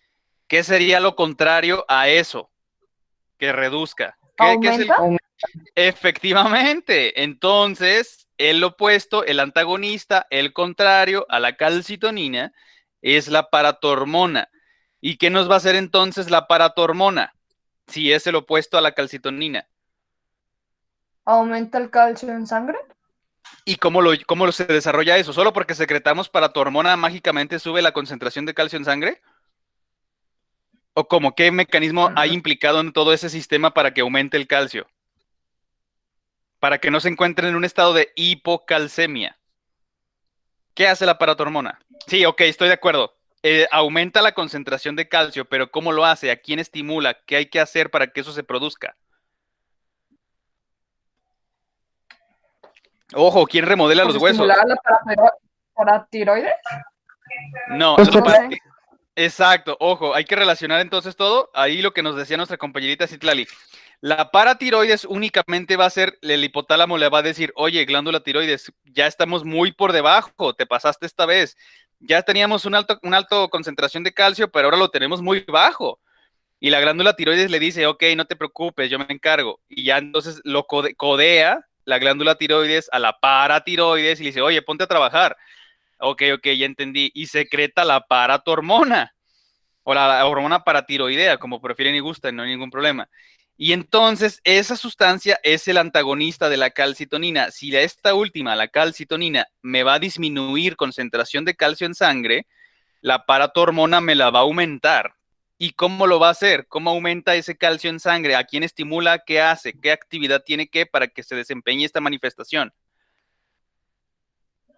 ¿qué sería lo contrario a eso? Que reduzca. ¿Qué es el...? ¿Aumenta? Efectivamente. Entonces, el opuesto, el antagonista, el contrario a la calcitonina es la paratormona. ¿Y qué nos va a hacer entonces la paratormona? Si es el opuesto a la calcitonina. ¿Aumenta el calcio en sangre? ¿Y cómo se desarrolla eso? ¿Solo porque secretamos paratormona mágicamente sube la concentración de calcio en sangre? ¿O cómo? ¿Qué mecanismo hay implicado en todo ese sistema para que aumente el calcio? Para que no se encuentren en un estado de hipocalcemia. ¿Qué hace la paratormona? Sí, ok, estoy de acuerdo. Aumenta la concentración de calcio, pero ¿cómo lo hace? ¿A quién estimula? ¿Qué hay que hacer para que eso se produzca? Ojo, ¿quién remodela Pues los huesos? estimular a la paratiroides. No, No sé. exacto, ojo, hay que relacionar entonces todo. Ahí lo que nos decía nuestra compañerita Citlali. La paratiroides únicamente va a ser, el hipotálamo le va a decir, oye, glándula tiroides, ya estamos muy por debajo, te pasaste esta vez. Ya teníamos una alta concentración de calcio, pero ahora lo tenemos muy bajo. Y la glándula tiroides le dice, ok, no te preocupes, yo me encargo. Y ya entonces lo codea la glándula tiroides a la paratiroides y le dice, oye, ponte a trabajar. Ok, ya entendí. Y secreta la paratormona o la hormona paratiroidea, como prefieren y gustan, no hay ningún problema. Y entonces esa sustancia es el antagonista de la calcitonina. Si esta última, la calcitonina, me va a disminuir concentración de calcio en sangre, la paratormona me la va a aumentar. ¿Y cómo lo va a hacer? ¿Cómo aumenta ese calcio en sangre? ¿A quién estimula? ¿Qué hace? ¿Qué actividad tiene que para que se desempeñe esta manifestación?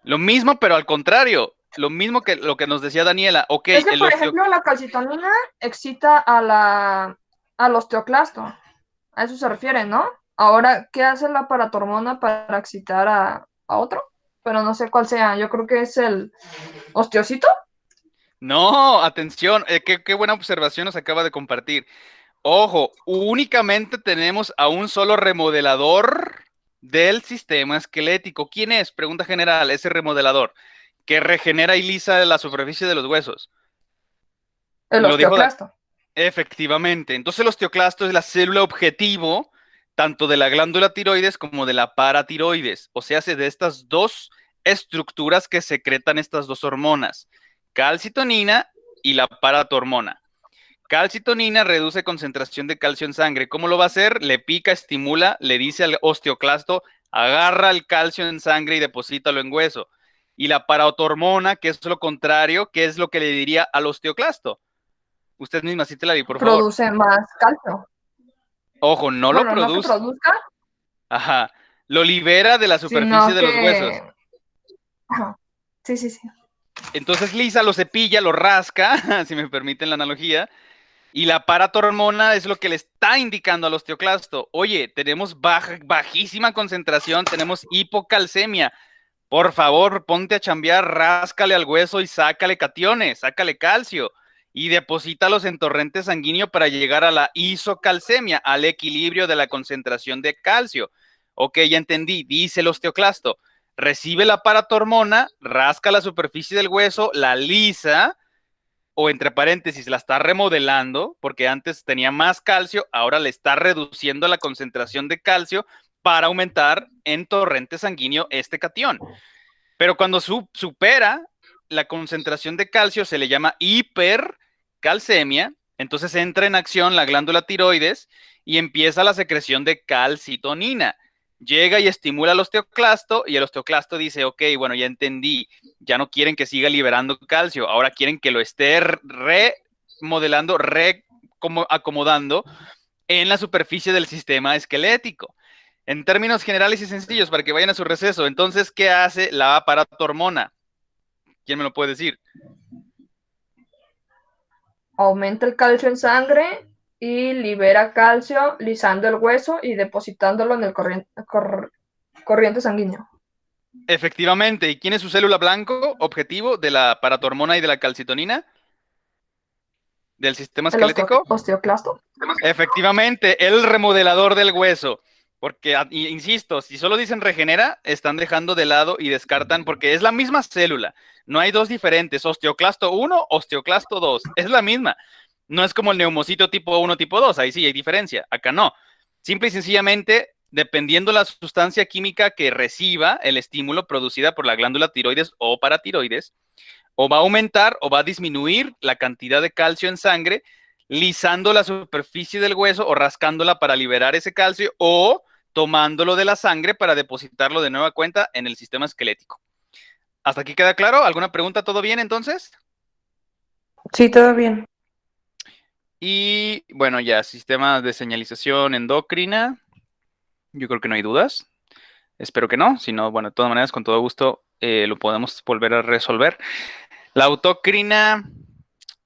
Lo mismo, pero al contrario. Lo mismo que lo que nos decía Daniela. Ok, Es que, por ejemplo, la calcitonina excita al osteoclasto. A eso se refiere, ¿no? Ahora, ¿qué hace la paratormona para excitar a otro? Pero no sé cuál sea. Yo creo que es el osteocito. No, atención, qué buena observación nos acaba de compartir. Ojo, únicamente tenemos a un solo remodelador del sistema esquelético. ¿Quién es? Pregunta general, ese remodelador que regenera y lisa la superficie de los huesos. El Lo dijo osteoclasto. efectivamente. Entonces el osteoclasto es la célula objetivo tanto de la glándula tiroides como de la paratiroides. O sea, de estas dos estructuras que secretan estas dos hormonas, calcitonina y la paratormona. Calcitonina reduce concentración de calcio en sangre. ¿Cómo lo va a hacer? Le pica, estimula, le dice al osteoclasto, agarra el calcio en sangre y deposítalo en hueso. Y la paratormona, que es lo contrario, ¿qué es lo que le diría al osteoclasto? Usted misma, sí te la di, por favor. Produce más calcio. Ojo, no lo Bueno, no que produce. produzca. Ajá. lo libera de la superficie sino de los huesos. que... Ajá. Sí, sí, sí. Entonces Lisa lo cepilla, lo rasca, si me permiten la analogía, y la paratormona es lo que le está indicando al osteoclasto. Oye, tenemos bajísima concentración, tenemos hipocalcemia. Por favor, ponte a chambear, ráscale al hueso y sácale cationes, sácale calcio y deposítalos en torrente sanguíneo para llegar a la isocalcemia, al equilibrio de la concentración de calcio. Ok, ya entendí, dice el osteoclasto. Recibe la paratormona, rasca la superficie del hueso, la lisa, o entre paréntesis, la está remodelando, porque antes tenía más calcio, ahora le está reduciendo la concentración de calcio para aumentar en torrente sanguíneo este catión. Pero cuando supera la concentración de calcio, se le llama hipercalcemia, entonces entra en acción la glándula tiroides y empieza la secreción de calcitonina. Llega y estimula al osteoclasto y el osteoclasto dice, ok, bueno, ya entendí, ya no quieren que siga liberando calcio, ahora quieren que lo esté remodelando, acomodando en la superficie del sistema esquelético. En términos generales y sencillos, para que vayan a su receso, entonces, ¿qué hace la paratormona? ¿Quién me lo puede decir? Aumenta el calcio en sangre y libera calcio lisando el hueso y depositándolo en el corriente sanguíneo. Efectivamente. ¿Y quién es su célula blanco objetivo de la paratormona y de la calcitonina? ¿Del sistema El esquelético? osteoclasto. Efectivamente, el remodelador del hueso. Porque, insisto, si solo dicen regenera, están dejando de lado y descartan, porque es la misma célula. No hay dos diferentes, osteoclasto 1, osteoclasto 2. Es la misma. No es como el neumocito tipo 1, tipo 2. Ahí sí hay diferencia. Acá no. Simple y sencillamente, dependiendo la sustancia química que reciba el estímulo producida por la glándula tiroides o paratiroides, o va a aumentar o va a disminuir la cantidad de calcio en sangre, lisando la superficie del hueso o rascándola para liberar ese calcio o tomándolo de la sangre para depositarlo de nueva cuenta en el sistema esquelético. ¿Hasta aquí queda claro? ¿Alguna pregunta? ¿Todo bien entonces? Sí, todo bien. Y bueno, ya, sistema de señalización endocrina. Yo creo que no hay dudas. Espero que no. Si no, bueno, de todas maneras, con todo gusto lo podemos volver a resolver. La autocrina,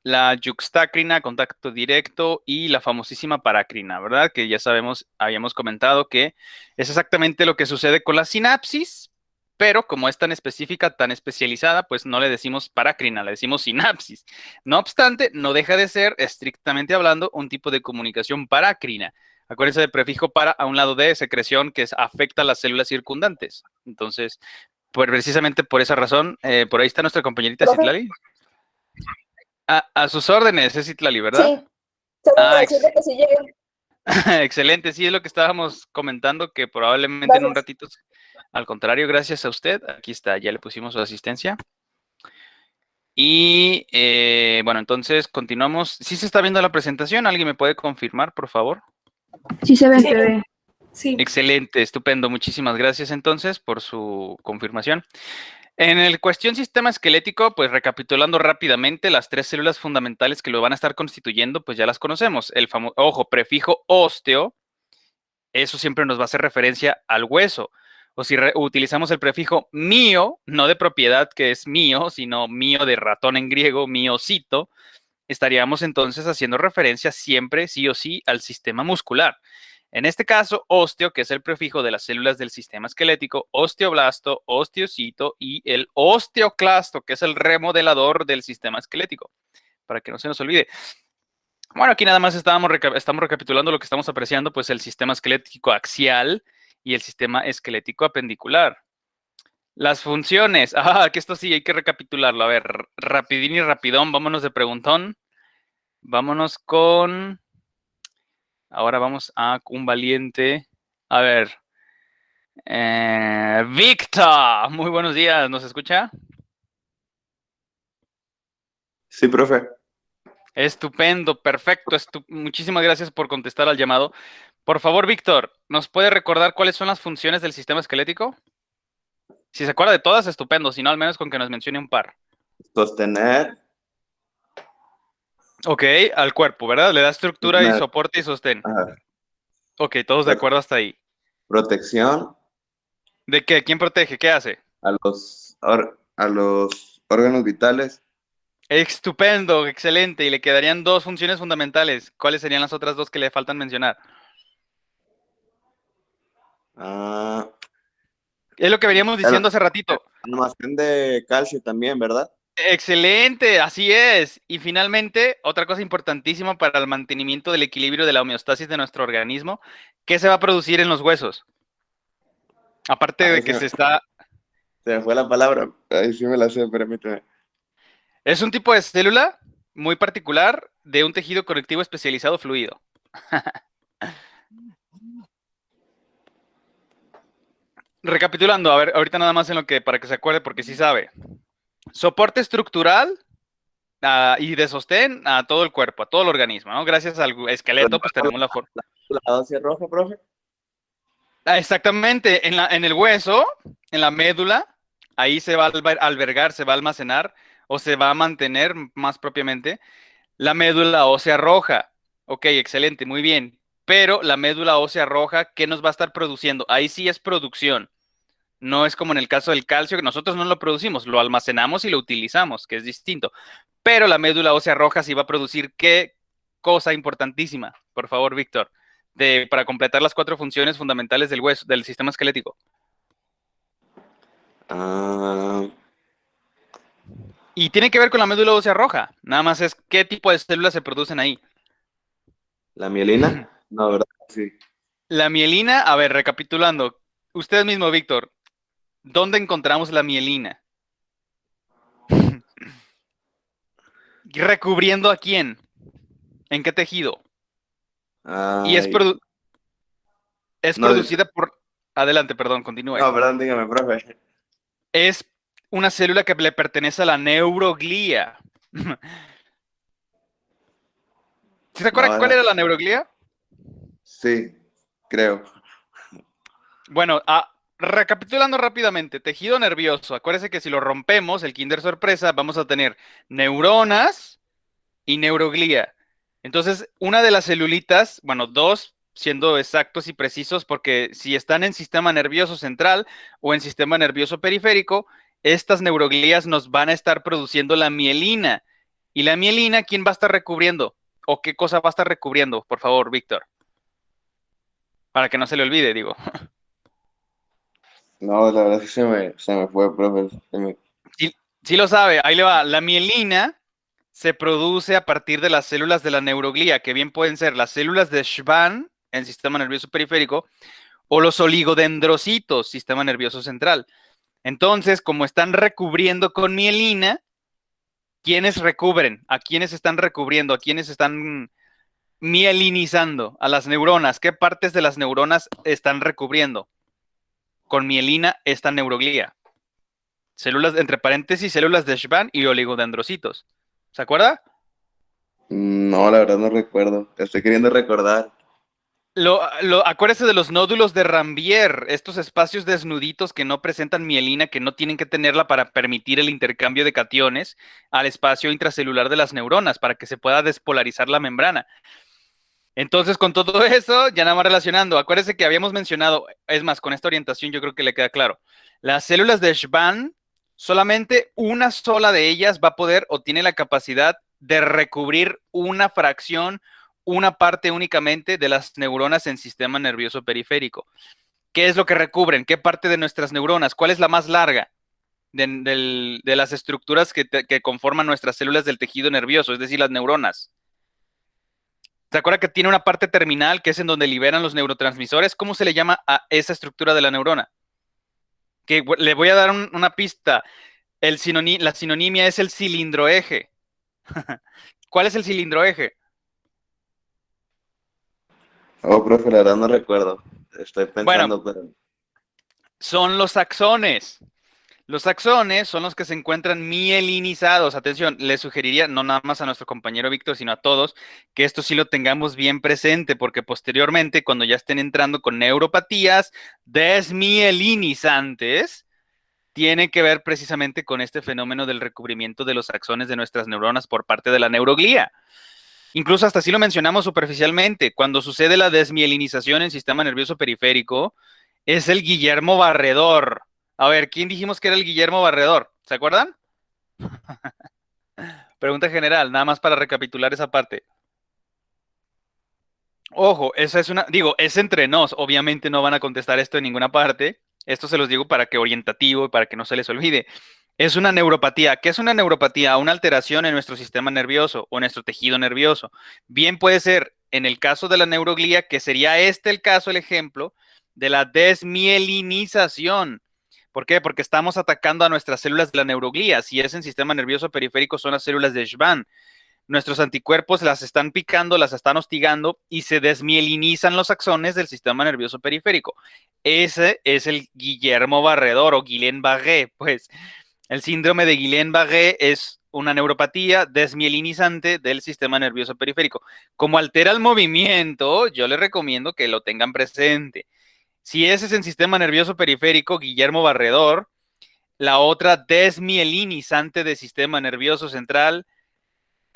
la yuxtacrina, contacto directo, y la famosísima paracrina, ¿verdad? Que ya sabemos, habíamos comentado que es exactamente lo que sucede con la sinapsis, pero como es tan específica, tan especializada, pues no le decimos paracrina, le decimos sinapsis. No obstante, no deja de ser, estrictamente hablando, un tipo de comunicación paracrina. Acuérdense del prefijo para a un lado de secreción que afecta a las células circundantes. Entonces, precisamente por esa razón, por ahí está nuestra compañerita Profe. Citlali. A sus órdenes, es Citlali, ¿verdad? Sí, solo para decirle que sí llegué. Excelente, sí es lo que estábamos comentando, que probablemente en un Gracias. ratito, al contrario, gracias a usted, aquí está, ya le pusimos su asistencia. Y bueno, entonces continuamos. ¿Sí se está viendo la presentación? ¿Alguien me puede confirmar, por favor? Sí se ve. Sí. Sí. Excelente, estupendo. Muchísimas gracias entonces por su confirmación. En el cuestión sistema esquelético, pues recapitulando rápidamente, las tres células fundamentales que lo van a estar constituyendo, pues ya las conocemos. El famoso, ojo, prefijo osteo, eso siempre nos va a hacer referencia al hueso. O si utilizamos el prefijo mío, no de propiedad que es mío, sino mío de ratón en griego, miocito, estaríamos entonces haciendo referencia siempre, sí o sí, al sistema muscular. En este caso, osteo, que es el prefijo de las células del sistema esquelético, osteoblasto, osteocito y el osteoclasto, que es el remodelador del sistema esquelético, para que no se nos olvide. Bueno, aquí nada más estamos recapitulando lo que estamos apreciando, pues el sistema esquelético axial y el sistema esquelético apendicular. Las funciones, que esto sí hay que recapitularlo. A ver, rapidín y rapidón, vámonos de preguntón. Vámonos con... Ahora vamos a un valiente. A ver. Víctor, muy buenos días, ¿nos escucha? Sí, profe. Estupendo, perfecto. Muchísimas gracias por contestar al llamado. Por favor, Víctor, ¿nos puede recordar cuáles son las funciones del sistema esquelético? Si se acuerda de todas, estupendo. Si no, al menos con que nos mencione un par. Sostener. Ok, al cuerpo, ¿verdad? Le da estructura y soporte y sostén. Ajá. Ok, todos de acuerdo hasta ahí. Protección. ¿De qué? ¿Quién protege? ¿Qué hace? A los órganos vitales. Estupendo, excelente. Y le quedarían dos funciones fundamentales. ¿Cuáles serían las otras dos que le faltan mencionar? Ah, Es lo que veníamos el diciendo hace ratito. almacén de calcio también, ¿verdad? Excelente, así es. Y finalmente, otra cosa importantísima para el mantenimiento del equilibrio de la homeostasis de nuestro organismo, ¿qué se va a producir en los huesos? Aparte Ahí de que se me fue la palabra. Ahí sí me la sé, permíteme. es un tipo de célula muy particular de un tejido conectivo especializado fluido. Recapitulando, a ver, ahorita nada más en lo que, para que se acuerde, porque sí sabe. Soporte estructural y de sostén a todo el cuerpo, a todo el organismo, ¿no? Gracias al esqueleto, pues tenemos la forma. ¿La dosis roja, profe? Exactamente, en el hueso, en la médula, ahí se va a albergar, se va a almacenar o se va a mantener más propiamente la médula ósea roja. Ok, excelente, muy bien. Pero la médula ósea roja, ¿qué nos va a estar produciendo? Ahí sí es producción. No es como en el caso del calcio, que nosotros no lo producimos, lo almacenamos y lo utilizamos, que es distinto. Pero la médula ósea roja sí va a producir qué cosa importantísima, por favor, Víctor, para completar las 4 funciones fundamentales del hueso, del sistema esquelético. Ah, Y tiene que ver con la médula ósea roja. Nada más es qué tipo de células se producen ahí. ¿la mielina? No, ¿verdad? Sí. La mielina, a ver, recapitulando. Usted mismo, Víctor, ¿dónde encontramos la mielina? ¿Recubriendo a quién? ¿En qué tejido? Y es, Ay, es no, producida por... Adelante, perdón, continúe. no, perdón, dígame, profe. Es una célula que le pertenece a la neuroglía. ¿Se acuerda No, cuál era la neuroglía? sí, creo. Bueno, recapitulando rápidamente, tejido nervioso. Acuérdese que si lo rompemos, el Kinder sorpresa, vamos a tener neuronas y neuroglía. Entonces, una de las celulitas, bueno, dos, siendo exactos y precisos, porque si están en sistema nervioso central o en sistema nervioso periférico, estas neuroglías nos van a estar produciendo la mielina. ¿Y la mielina quién va a estar recubriendo? ¿O qué cosa va a estar recubriendo? Por favor, Víctor. Para que no se le olvide, digo. No, la verdad sí se me fue, profe. Sí lo sabe, ahí le va. La mielina se produce a partir de las células de la neuroglía, que bien pueden ser las células de Schwann, en sistema nervioso periférico, o los oligodendrocitos, sistema nervioso central. Entonces, como están recubriendo con mielina, ¿quiénes recubren? ¿A quiénes están recubriendo? ¿A quiénes están mielinizando? A las neuronas. ¿Qué partes de las neuronas están recubriendo? Con mielina esta neuroglía. Células, entre paréntesis, células de Schwann y oligodendrocitos. ¿Se acuerda? No, la verdad no recuerdo. Estoy queriendo recordar. Acuérdese de los nódulos de Rambier, estos espacios desnuditos que no presentan mielina, que no tienen que tenerla para permitir el intercambio de cationes al espacio intracelular de las neuronas, para que se pueda despolarizar la membrana. Entonces, con todo eso, ya nada más relacionando, acuérdese que habíamos mencionado, es más, con esta orientación yo creo que le queda claro, las células de Schwann, solamente una sola de ellas va a poder o tiene la capacidad de recubrir una fracción, una parte únicamente de las neuronas en sistema nervioso periférico. ¿Qué es lo que recubren? ¿Qué parte de nuestras neuronas? ¿Cuál es la más larga de las estructuras que conforman nuestras células del tejido nervioso, es decir, las neuronas? ¿Se acuerda que tiene una parte terminal que es en donde liberan los neurotransmisores? ¿Cómo se le llama a esa estructura de la neurona? Que le voy a dar una pista. La sinonimia es el cilindroeje. ¿Cuál es el cilindroeje? Oh, profe, la verdad no recuerdo. Estoy Bueno, pensando, pero... son los axones. Los axones son los que se encuentran mielinizados. Atención, le sugeriría, no nada más a nuestro compañero Víctor, sino a todos, que esto sí lo tengamos bien presente, porque posteriormente, cuando ya estén entrando con neuropatías desmielinizantes, tiene que ver precisamente con este fenómeno del recubrimiento de los axones de nuestras neuronas por parte de la neuroglía. Incluso hasta así lo mencionamos superficialmente. Cuando sucede la desmielinización en el sistema nervioso periférico, Es el Guillermo Barredor. A ver, ¿quién dijimos que era el Guillermo Barredor? ¿Se acuerdan? Pregunta general, nada más para recapitular esa parte. Ojo, esa es es entre nos, obviamente no van a contestar esto en ninguna parte. Esto se los digo para que orientativo y para que no se les olvide. Es una neuropatía. ¿Qué es una neuropatía? Una alteración en nuestro sistema nervioso o en nuestro tejido nervioso. Bien puede ser en el caso de la neuroglía, que sería el caso, el ejemplo de la desmielinización. ¿Por qué? Porque estamos atacando a nuestras células de la neuroglía. Si es en sistema nervioso periférico, son las células de Schwann. Nuestros anticuerpos las están picando, las están hostigando y se desmielinizan los axones del sistema nervioso periférico. Ese es el Guillermo Barredor o Guillain-Barré. Pues el síndrome de Guillain-Barré es una neuropatía desmielinizante del sistema nervioso periférico. Como altera el movimiento, yo les recomiendo que lo tengan presente. Si ese es el sistema nervioso periférico, Guillermo Barredor, la otra desmielinizante del sistema nervioso central,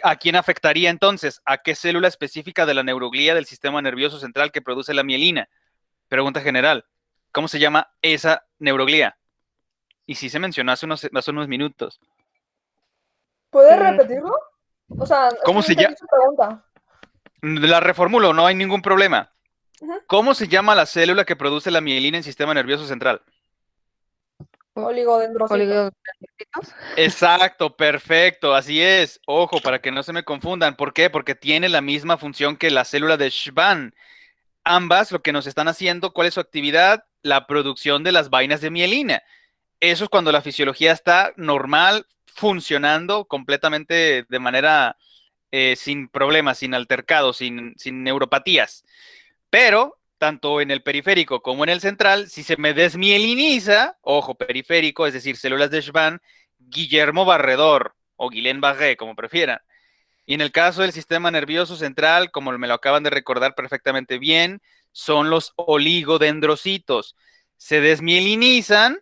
¿a quién afectaría entonces? ¿A qué célula específica de la neuroglía del sistema nervioso central que produce la mielina? Pregunta general. ¿Cómo se llama esa neuroglía? Y sí se mencionó hace unos minutos. ¿Puedes repetirlo? O sea, es que ¿Cómo no se llama? entendí su pregunta. La reformulo, no hay ningún problema. Ujú. ¿Cómo se llama la célula que produce la mielina en el sistema nervioso central? Oligodendrocitos. Oligodendrocitos. Exacto, perfecto, así es. Ojo, para que no se me confundan. ¿Por qué? Porque tiene la misma función que la célula de Schwann. Ambas lo que nos están haciendo, ¿cuál es su actividad? La producción de las vainas de mielina. Eso es cuando la fisiología está normal, funcionando completamente de manera sin problemas, sin altercados, sin neuropatías. Pero tanto en el periférico como en el central, si se me desmieliniza, ojo, periférico, es decir, células de Schwann, Guillermo Barredor o Guillain-Barré, como prefieran. Y en el caso del sistema nervioso central, como me lo acaban de recordar perfectamente bien, son los oligodendrocitos. Se desmielinizan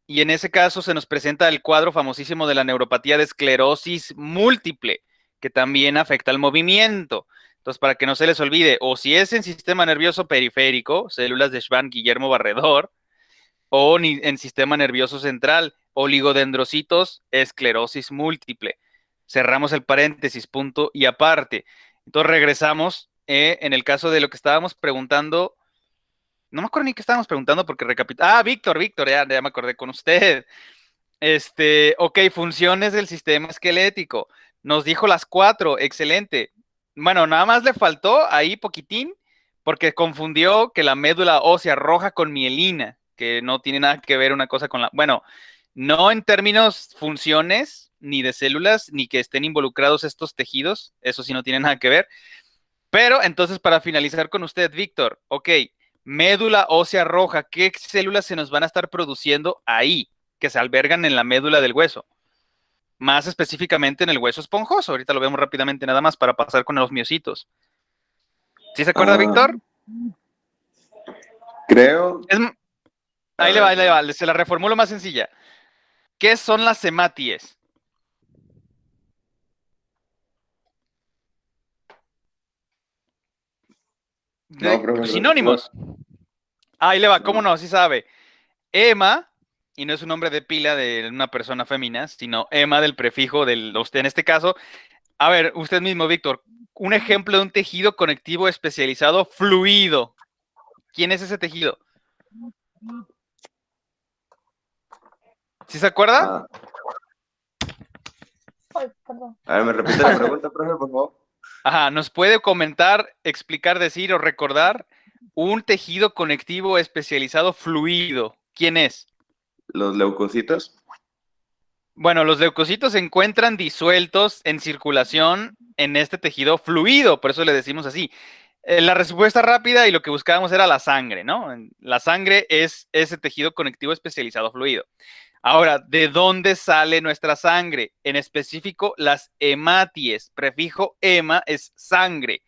y en ese caso se nos presenta el cuadro famosísimo de la neuropatía de esclerosis múltiple, que también afecta al movimiento. Entonces, para que no se les olvide, o si es en sistema nervioso periférico, células de Schwann, Guillermo Barredor, o en sistema nervioso central, oligodendrocitos, esclerosis múltiple. Cerramos el paréntesis, punto y aparte. Entonces regresamos en el caso de lo que estábamos preguntando. No me acuerdo ni qué estábamos preguntando porque Víctor, ya me acordé con usted. Ok, funciones del sistema esquelético. Nos dijo las 4, excelente. Bueno, nada más le faltó ahí poquitín porque confundió que la médula ósea roja con mielina, que no tiene nada que ver una cosa con la... Bueno, no en términos funciones, ni de células, ni que estén involucrados estos tejidos, eso sí no tiene nada que ver. Pero entonces, para finalizar con usted, Víctor, ok, médula ósea roja, ¿qué células se nos van a estar produciendo ahí, que se albergan en la médula del hueso? Más específicamente en el hueso esponjoso. Ahorita lo vemos rápidamente nada más para pasar con los miocitos. ¿Sí se acuerda, Víctor? Creo. Ahí le va, se la reformulo más sencilla. ¿Qué son las hematies? No, profe, Sinónimos. Ahí le va, ¿cómo no? Sí sabe. Ema, y no es un nombre de pila de una persona femenina, sino ema del prefijo de usted en este caso. A ver, usted mismo, Víctor, un ejemplo de un tejido conectivo especializado fluido. ¿Quién es ese tejido? ¿Sí se acuerda? Ay, perdón. A ver, ¿me repite la pregunta, profe, por favor? Ajá, ¿nos puede comentar, explicar, decir o recordar un tejido conectivo especializado fluido? ¿Quién es? Los leucocitos. Bueno, los leucocitos se encuentran disueltos en circulación en este tejido fluido, por eso le decimos así. La respuesta rápida y lo que buscábamos era la sangre, ¿no? La sangre es ese tejido conectivo especializado fluido. Ahora, ¿de dónde sale nuestra sangre? En específico, las hematies. Prefijo hema es sangre.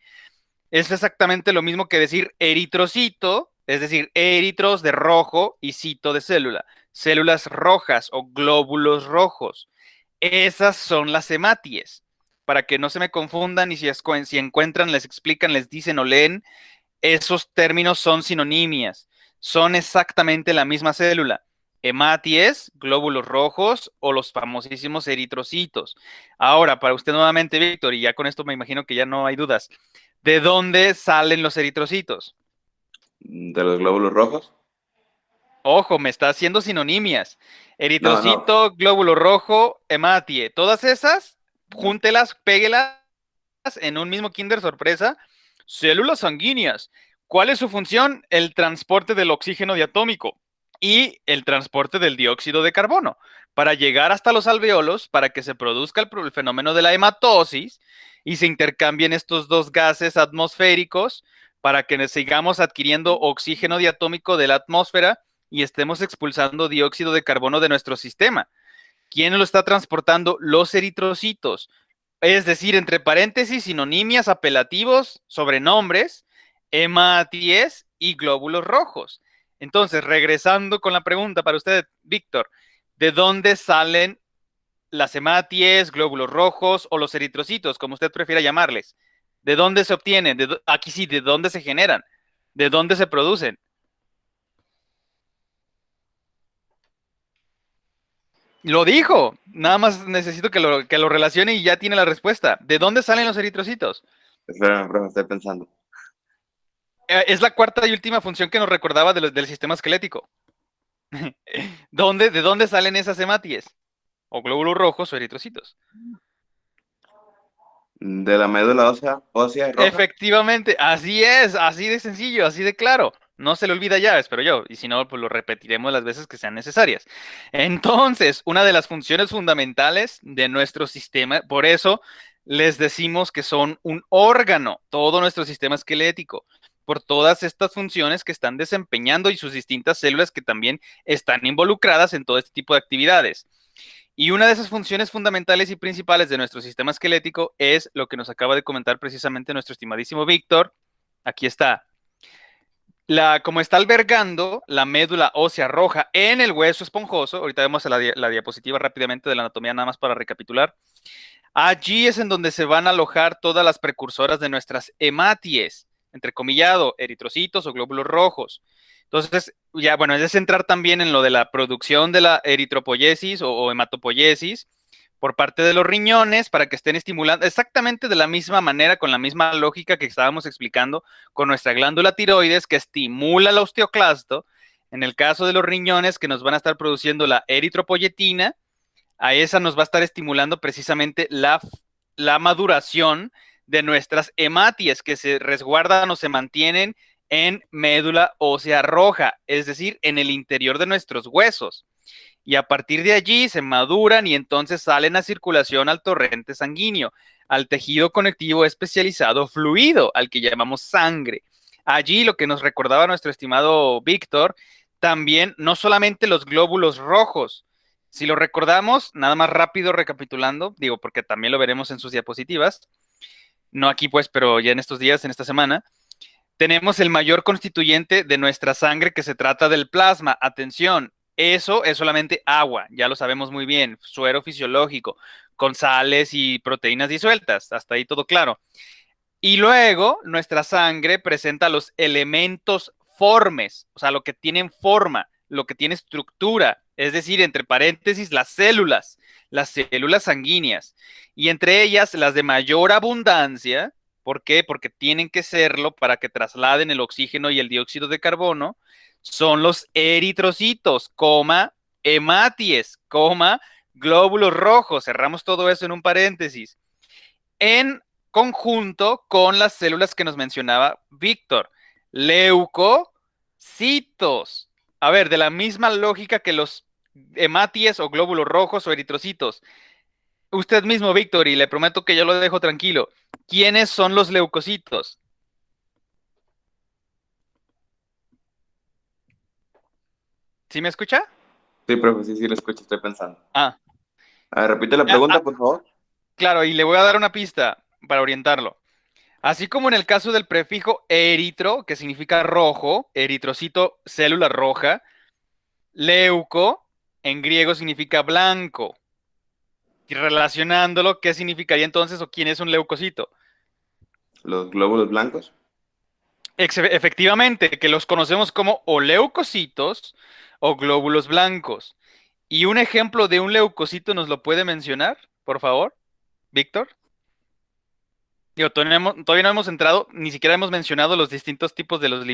Es exactamente lo mismo que decir eritrocito, es decir, eritros de rojo y cito de célula. Células rojas o glóbulos rojos. Esas son las hematies. Para que no se me confundan y si encuentran, les explican, les dicen o leen, esos términos son sinonimias. son exactamente la misma célula. Hematies, glóbulos rojos o los famosísimos eritrocitos. Ahora, para usted nuevamente, Víctor, y ya con esto me imagino que ya no hay dudas, ¿de dónde salen los eritrocitos? ¿De los glóbulos rojos? Ojo, me está haciendo sinonimias. No, no. Eritrocito, glóbulo rojo, hematie. Todas esas, júntelas, péguelas en un mismo Kinder sorpresa. Células sanguíneas. ¿Cuál es su función? El transporte del oxígeno diatómico y el transporte del dióxido de carbono para llegar hasta los alveolos para que se produzca el fenómeno de la hematosis y se intercambien estos dos gases atmosféricos para que sigamos adquiriendo oxígeno diatómico de la atmósfera y estemos expulsando dióxido de carbono de nuestro sistema. ¿Quién lo está transportando? Los eritrocitos. Es decir, entre paréntesis, sinonimias, apelativos, sobrenombres, hematies y glóbulos rojos. Entonces, regresando con la pregunta para usted, Víctor, ¿de dónde salen las hematies, glóbulos rojos o los eritrocitos, como usted prefiera llamarles? ¿De dónde se obtienen? Aquí sí, ¿de dónde se generan? ¿De dónde se producen? Lo dijo. Nada más necesito que lo relacione y ya tiene la respuesta. ¿De dónde salen los eritrocitos? Espérame, profe, estoy pensando. Es la cuarta y última función que nos recordaba del sistema esquelético. ¿De dónde salen esas hematies? O glóbulos rojos o eritrocitos. De la médula ósea roja. Efectivamente, así es, así de sencillo, así de claro. No se le olvida ya, espero yo, y si no, pues lo repetiremos las veces que sean necesarias. Entonces, una de las funciones fundamentales de nuestro sistema, por eso les decimos que son un órgano, todo nuestro sistema esquelético, por todas estas funciones que están desempeñando y sus distintas células que también están involucradas en todo este tipo de actividades. Y una de esas funciones fundamentales y principales de nuestro sistema esquelético es lo que nos acaba de comentar precisamente nuestro estimadísimo Víctor. Aquí está. Como está albergando la médula ósea roja en el hueso esponjoso, ahorita vemos la diapositiva rápidamente de la anatomía nada más para recapitular. Allí es en donde se van a alojar todas las precursoras de nuestras hematies, entrecomillado, eritrocitos o glóbulos rojos. Entonces, ya, bueno, es centrar también en lo de la producción de la eritropoiesis o hematopoiesis por parte de los riñones para que estén estimulando exactamente de la misma manera, con la misma lógica que estábamos explicando con nuestra glándula tiroides que estimula el osteoclasto. En el caso de los riñones que nos van a estar produciendo la eritropoyetina, a esa nos va a estar estimulando precisamente la maduración de nuestras hematies que se resguardan o se mantienen en médula ósea roja, es decir, en el interior de nuestros huesos. Y a partir de allí se maduran y entonces salen a circulación al torrente sanguíneo, al tejido conectivo especializado fluido, al que llamamos sangre. Allí lo que nos recordaba nuestro estimado Víctor, también no solamente los glóbulos rojos, si lo recordamos, nada más rápido recapitulando, digo porque también lo veremos en sus diapositivas, no aquí pues, pero ya en estos días, en esta semana, tenemos el mayor constituyente de nuestra sangre que se trata del plasma. Atención, eso es solamente agua, ya lo sabemos muy bien, suero fisiológico, con sales y proteínas disueltas, hasta ahí todo claro. Y luego nuestra sangre presenta los elementos formes, o sea, lo que tienen forma, lo que tiene estructura, es decir, entre paréntesis, las células sanguíneas, y entre ellas las de mayor abundancia. ¿Por qué? Porque tienen que serlo para que trasladen el oxígeno y el dióxido de carbono. Son los eritrocitos, hematies, glóbulos rojos. Cerramos todo eso en un paréntesis. En conjunto con las células que nos mencionaba Víctor, leucocitos. A ver, de la misma lógica que los hematies o glóbulos rojos o eritrocitos. Usted mismo, Víctor, y le prometo que yo lo dejo tranquilo. ¿Quiénes son los leucocitos? ¿Sí me escucha? Sí, profe, sí, lo escucho, estoy pensando. Ah, A ver, repite la pregunta, por favor. claro, y le voy a dar una pista para orientarlo. Así como en el caso del prefijo eritro, que significa rojo, eritrocito, célula roja, leuco, en griego significa blanco. Y relacionándolo, ¿qué significaría entonces o quién es un leucocito? Los glóbulos blancos. Efectivamente, que los conocemos como o leucocitos o glóbulos blancos. ¿Y un ejemplo de un leucocito nos lo puede mencionar, por favor, Víctor? Digo, todavía no hemos entrado, ni siquiera hemos mencionado los distintos tipos de los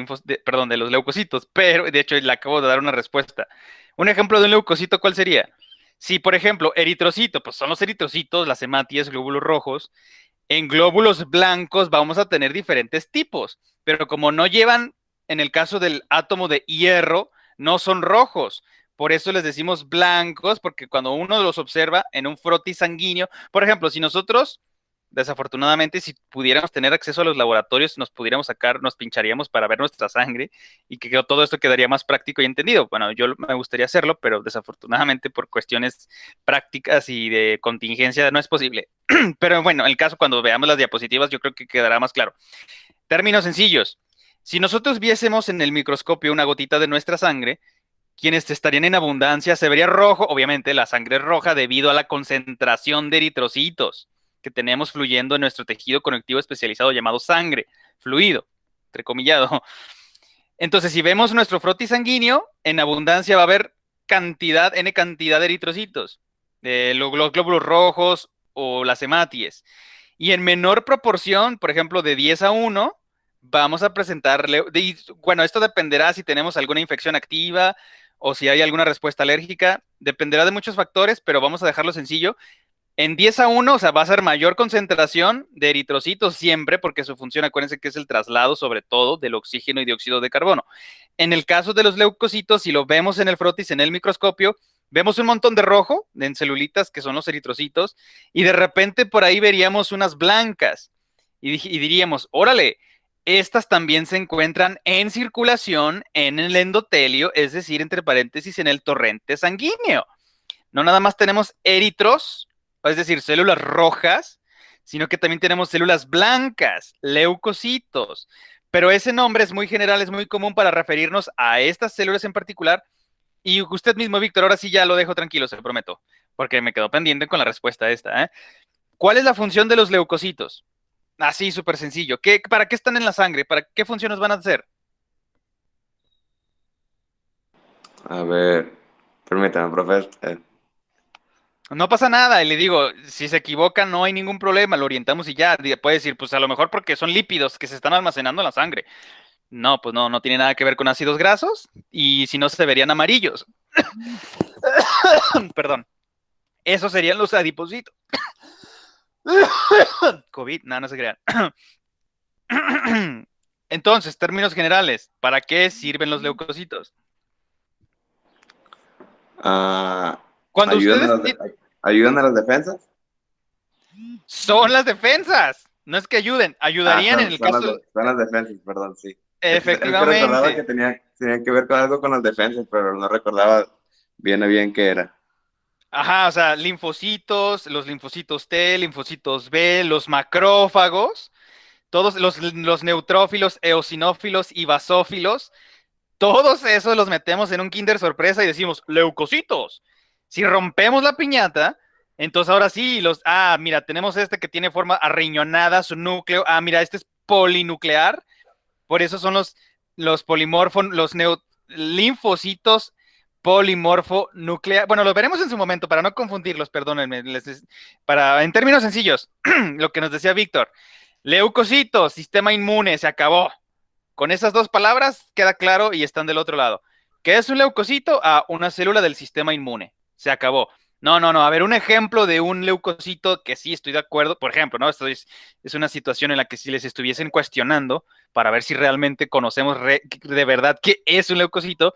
perdón, de los leucocitos, pero de hecho le acabo de dar una respuesta. Un ejemplo de un leucocito, ¿cuál sería? Si, por ejemplo, eritrocito, pues son los eritrocitos, las hematías, glóbulos rojos. En glóbulos blancos vamos a tener diferentes tipos, pero como no llevan, en el caso del átomo de hierro, no son rojos. Por eso les decimos blancos, porque cuando uno los observa en un frotis sanguíneo, por ejemplo, si nosotros, desafortunadamente, si pudiéramos tener acceso a los laboratorios, nos pudiéramos sacar, nos pincharíamos para ver nuestra sangre y que todo esto quedaría más práctico y entendido. Bueno, yo me gustaría hacerlo, pero desafortunadamente por cuestiones prácticas y de contingencia no es posible. Pero bueno, el caso cuando veamos las diapositivas yo creo que quedará más claro. Términos sencillos. Si nosotros viésemos en el microscopio una gotita de nuestra sangre, quienes estarían en abundancia se vería rojo, obviamente la sangre es roja debido a la concentración de eritrocitos que tenemos fluyendo en nuestro tejido conectivo especializado llamado sangre, fluido, entrecomillado. Entonces, si vemos nuestro frotis sanguíneo, en abundancia va a haber N cantidad de eritrocitos, los glóbulos rojos o las hematies. Y en menor proporción, por ejemplo, de 10 a 1, vamos a presentarle, bueno, esto dependerá si tenemos alguna infección activa o si hay alguna respuesta alérgica, dependerá de muchos factores, pero vamos a dejarlo sencillo. En 10 a 1, o sea, va a ser mayor concentración de eritrocitos siempre, porque su función, acuérdense que es el traslado, sobre todo, del oxígeno y dióxido de carbono. En el caso de los leucocitos, si lo vemos en el frotis, en el microscopio, vemos un montón de rojo, en celulitas, que son los eritrocitos, y de repente por ahí veríamos unas blancas, y diríamos, órale, estas también se encuentran en circulación en el endotelio, es decir, entre paréntesis, en el torrente sanguíneo. No nada más tenemos eritros, es decir, células rojas, sino que también tenemos células blancas, leucocitos. Pero ese nombre es muy general, es muy común para referirnos a estas células en particular. Y usted mismo, Víctor, ahora sí ya lo dejo tranquilo, se lo prometo, porque me quedó pendiente con la respuesta a esta. ¿Cuál es la función de los leucocitos? Así, súper sencillo. ¿Para qué están en la sangre? ¿Para qué funciones van a hacer? A ver, permítame, profe. No pasa nada, y le digo, si se equivoca no hay ningún problema, lo orientamos y ya, puede decir, pues a lo mejor porque son lípidos que se están almacenando en la sangre. No, pues no tiene nada que ver con ácidos grasos, y si no se verían amarillos. Perdón. Esos serían los adipocitos. COVID, no se crean. Entonces, términos generales, ¿para qué sirven los leucocitos? Cuando ustedes ¿Ayudan a las defensas? son las defensas, no es que ayuden, ayudarían en el caso. Son las defensas, perdón, sí. Efectivamente. Recordaba que tenía que ver con algo con las defensas, pero no recordaba bien a bien qué era. Ajá, o sea, linfocitos, los linfocitos T, linfocitos B, los macrófagos, todos los neutrófilos, eosinófilos y basófilos, todos esos los metemos en un Kinder sorpresa y decimos, leucocitos. Si rompemos la piñata, entonces ahora sí, mira, tenemos este que tiene forma arriñonada, su núcleo, mira, este es polinuclear, por eso son los polimorfos, los linfocitos polimorfo nuclear. Bueno, lo veremos en su momento para no confundirlos, perdónenme. En términos sencillos, lo que nos decía Víctor, leucocitos, sistema inmune, se acabó. Con esas dos palabras queda claro y están del otro lado. ¿Qué es un leucocito? Una célula del sistema inmune. Se acabó. No. A ver, un ejemplo de un leucocito que sí estoy de acuerdo. Por ejemplo, ¿no? Esto es una situación en la que si les estuviesen cuestionando para ver si realmente conocemos de verdad qué es un leucocito,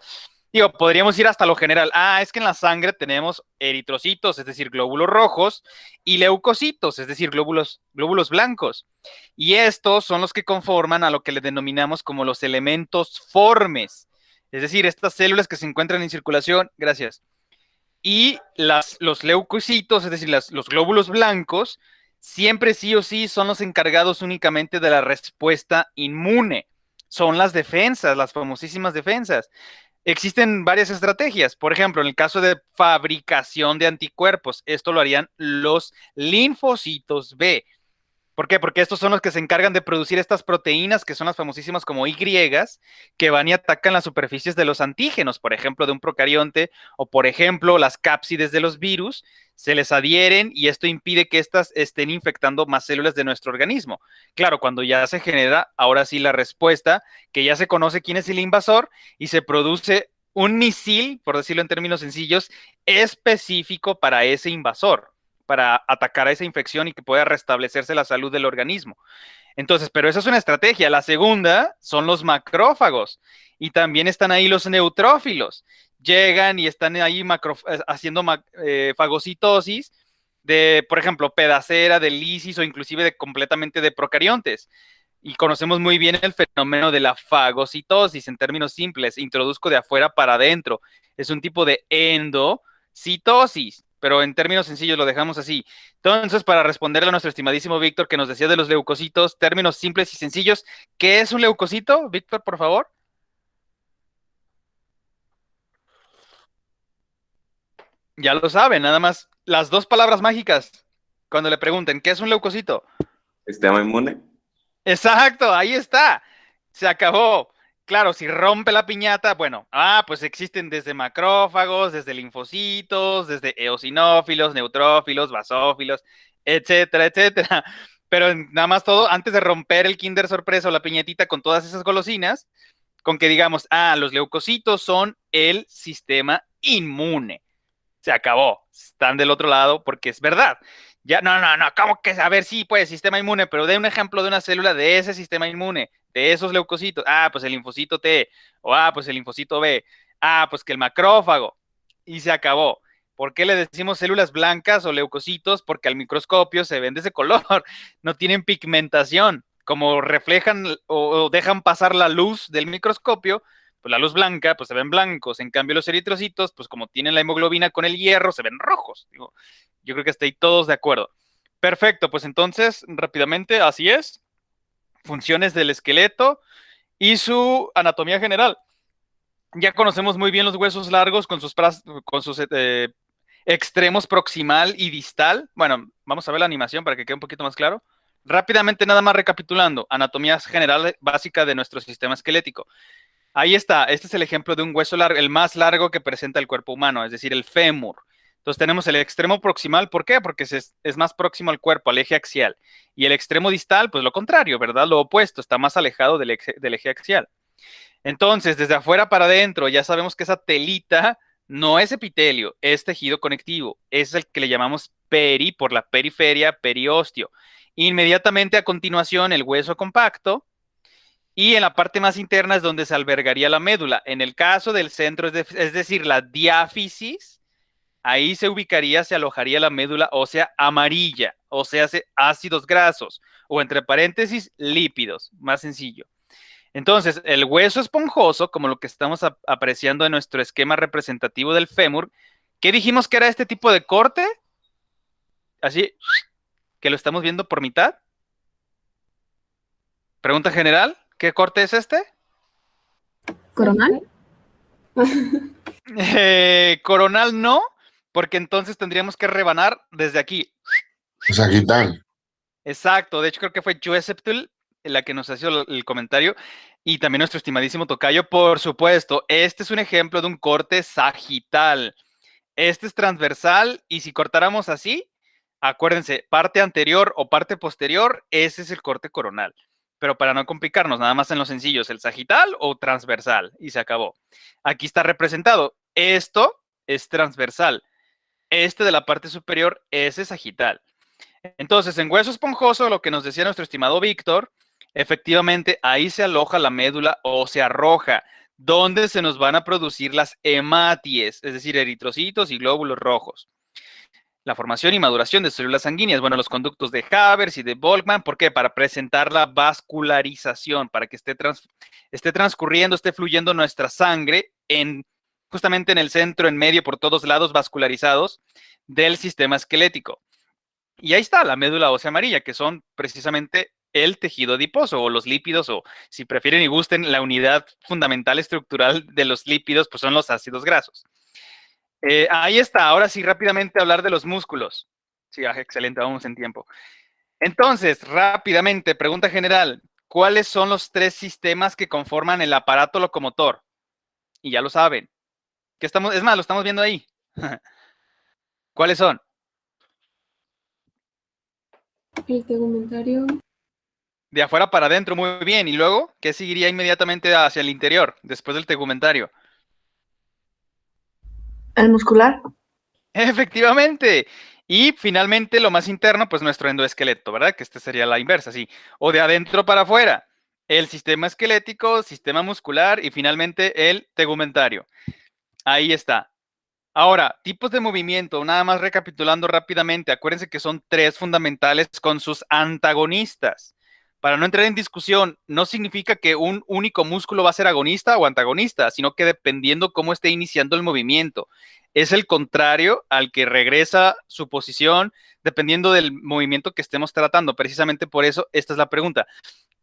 digo, podríamos ir hasta lo general. Es que en la sangre tenemos eritrocitos, es decir, glóbulos rojos, y leucocitos, es decir, glóbulos blancos. Y estos son los que conforman a lo que le denominamos como los elementos formes. Es decir, estas células que se encuentran en circulación, gracias. Y los leucocitos, es decir, los glóbulos blancos, siempre sí o sí son los encargados únicamente de la respuesta inmune. Son las defensas, las famosísimas defensas. Existen varias estrategias. Por ejemplo, en el caso de fabricación de anticuerpos, esto lo harían los linfocitos B. ¿Por qué? Porque estos son los que se encargan de producir estas proteínas que son las famosísimas como Y, que van y atacan las superficies de los antígenos, por ejemplo, de un procarionte, o por ejemplo, las cápsides de los virus, se les adhieren y esto impide que éstas estén infectando más células de nuestro organismo. Claro, cuando ya se genera, ahora sí, la respuesta, que ya se conoce quién es el invasor y se produce un misil, por decirlo en términos sencillos, específico para ese invasor, para atacar a esa infección y que pueda restablecerse la salud del organismo. Entonces, pero esa es una estrategia. La segunda son los macrófagos y también están ahí los neutrófilos. Llegan y están ahí haciendo fagocitosis de, por ejemplo, pedacera, de lisis o inclusive de completamente de procariontes. Y conocemos muy bien el fenómeno de la fagocitosis en términos simples. Introduzco de afuera para adentro. Es un tipo de endocitosis, pero en términos sencillos lo dejamos así. Entonces, para responderle a nuestro estimadísimo Víctor que nos decía de los leucocitos, términos simples y sencillos, ¿qué es un leucocito? Víctor, por favor. Ya lo saben, nada más las dos palabras mágicas cuando le pregunten, ¿qué es un leucocito? Sistema inmune. Exacto, ahí está. Se acabó. Claro, si rompe la piñata, bueno, pues existen desde macrófagos, desde linfocitos, desde eosinófilos, neutrófilos, basófilos, etcétera, etcétera. Pero nada más todo, antes de romper el Kinder Sorpresa o la piñatita con todas esas golosinas, con que digamos, los leucocitos son el sistema inmune. Se acabó. Están del otro lado porque es verdad. Ya, no, ¿cómo que? A ver, sí, pues, sistema inmune, pero dé un ejemplo de una célula de ese sistema inmune, de esos leucocitos. Pues el linfocito T, o pues el linfocito B, pues que el macrófago, y se acabó. ¿Por qué le decimos células blancas o leucocitos? Porque al microscopio se ven de ese color, no tienen pigmentación, como reflejan o dejan pasar la luz del microscopio, pues la luz blanca, pues se ven blancos. En cambio, los eritrocitos, pues como tienen la hemoglobina con el hierro, se ven rojos. Digo, yo creo que estoy todos de acuerdo. Perfecto, pues entonces, rápidamente, así es. Funciones del esqueleto y su anatomía general. Ya conocemos muy bien los huesos largos con sus extremos proximal y distal. Bueno, vamos a ver la animación para que quede un poquito más claro. Rápidamente, nada más recapitulando, anatomía general básica de nuestro sistema esquelético. Ahí está, este es el ejemplo de un hueso largo, el más largo que presenta el cuerpo humano, es decir, el fémur. Entonces tenemos el extremo proximal, ¿por qué? Porque es más próximo al cuerpo, al eje axial. Y el extremo distal, pues lo contrario, ¿verdad? Lo opuesto, está más alejado del eje axial. Entonces, desde afuera para adentro, ya sabemos que esa telita no es epitelio, es tejido conectivo. Es el que le llamamos peri, por la periferia, periósteo. Inmediatamente a continuación, el hueso compacto, y en la parte más interna es donde se albergaría la médula. En el caso del centro, es decir, la diáfisis, ahí se ubicaría, se alojaría la médula ósea amarilla, o sea, ácidos grasos, o entre paréntesis, lípidos, más sencillo. Entonces, el hueso esponjoso, como lo que estamos apreciando en nuestro esquema representativo del fémur, ¿qué dijimos que era este tipo de corte? Así, que lo estamos viendo por mitad. Pregunta general, ¿qué corte es este? ¿Coronal? Coronal no, porque entonces tendríamos que rebanar desde aquí. Sagital. Exacto, de hecho creo que fue Joe Septul la que nos hizo el comentario y también nuestro estimadísimo tocayo, por supuesto. Este es un ejemplo de un corte sagital. Este es transversal y si cortáramos así, acuérdense, parte anterior o parte posterior, ese es el corte coronal. Pero para no complicarnos, nada más en los sencillos, el sagital o transversal y se acabó. Aquí está representado. Esto es transversal. Este de la parte superior, ese es sagital. Entonces, en hueso esponjoso, lo que nos decía nuestro estimado Víctor, efectivamente, ahí se aloja la médula ósea roja, donde se nos van a producir las hematies, es decir, eritrocitos y glóbulos rojos. La formación y maduración de células sanguíneas, bueno, los conductos de Havers y de Volkmann, ¿por qué? Para presentar la vascularización, para que esté transcurriendo, esté fluyendo nuestra sangre justamente en el centro, en medio, por todos lados, vascularizados del sistema esquelético. Y ahí está la médula ósea amarilla, que son precisamente el tejido adiposo o los lípidos, o si prefieren y gusten, la unidad fundamental estructural de los lípidos, pues son los ácidos grasos. Ahí está, ahora sí rápidamente hablar de los músculos. Sí, excelente, vamos en tiempo. Entonces, rápidamente, pregunta general. ¿Cuáles son los 3 sistemas que conforman el aparato locomotor? Y ya lo saben. Es más, lo estamos viendo ahí. ¿Cuáles son? El tegumentario. De afuera para adentro, muy bien. ¿Y luego qué seguiría inmediatamente hacia el interior, después del tegumentario? El muscular. Efectivamente. Y finalmente, lo más interno, pues nuestro endoesqueleto, ¿verdad? Que este sería la inversa, sí. O de adentro para afuera. El sistema esquelético, sistema muscular y finalmente el tegumentario. Ahí está. Ahora, tipos de movimiento, nada más recapitulando rápidamente, acuérdense que son 3 fundamentales con sus antagonistas. Para no entrar en discusión, no significa que un único músculo va a ser agonista o antagonista, sino que dependiendo cómo esté iniciando el movimiento. Es el contrario al que regresa su posición, dependiendo del movimiento que estemos tratando. Precisamente por eso, esta es la pregunta.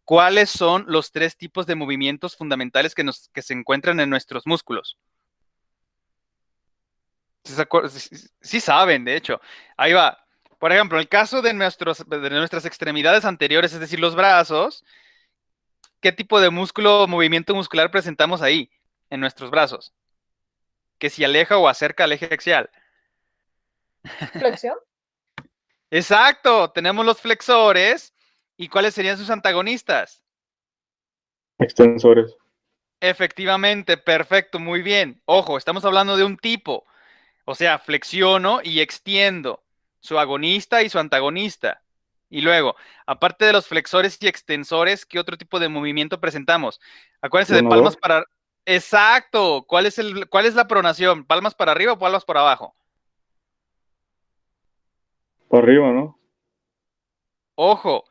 ¿Cuáles son los 3 tipos de movimientos fundamentales que se encuentran en nuestros músculos? Sí saben, de hecho. Ahí va. Por ejemplo, el caso de nuestras extremidades anteriores, es decir, los brazos, ¿qué tipo de movimiento muscular presentamos ahí, en nuestros brazos? Que si aleja o acerca al eje axial. Flexión. Exacto, tenemos los flexores. ¿Y cuáles serían sus antagonistas? Extensores. Efectivamente, perfecto, muy bien. Ojo, estamos hablando de un tipo. O sea, flexiono y extiendo su agonista y su antagonista. Y luego, aparte de los flexores y extensores, ¿qué otro tipo de movimiento presentamos? Acuérdense de palmas Pronador. para... Exacto. ¿Cuál es la pronación? ¿Palmas para arriba o palmas para abajo? Para arriba, ¿no? Ojo,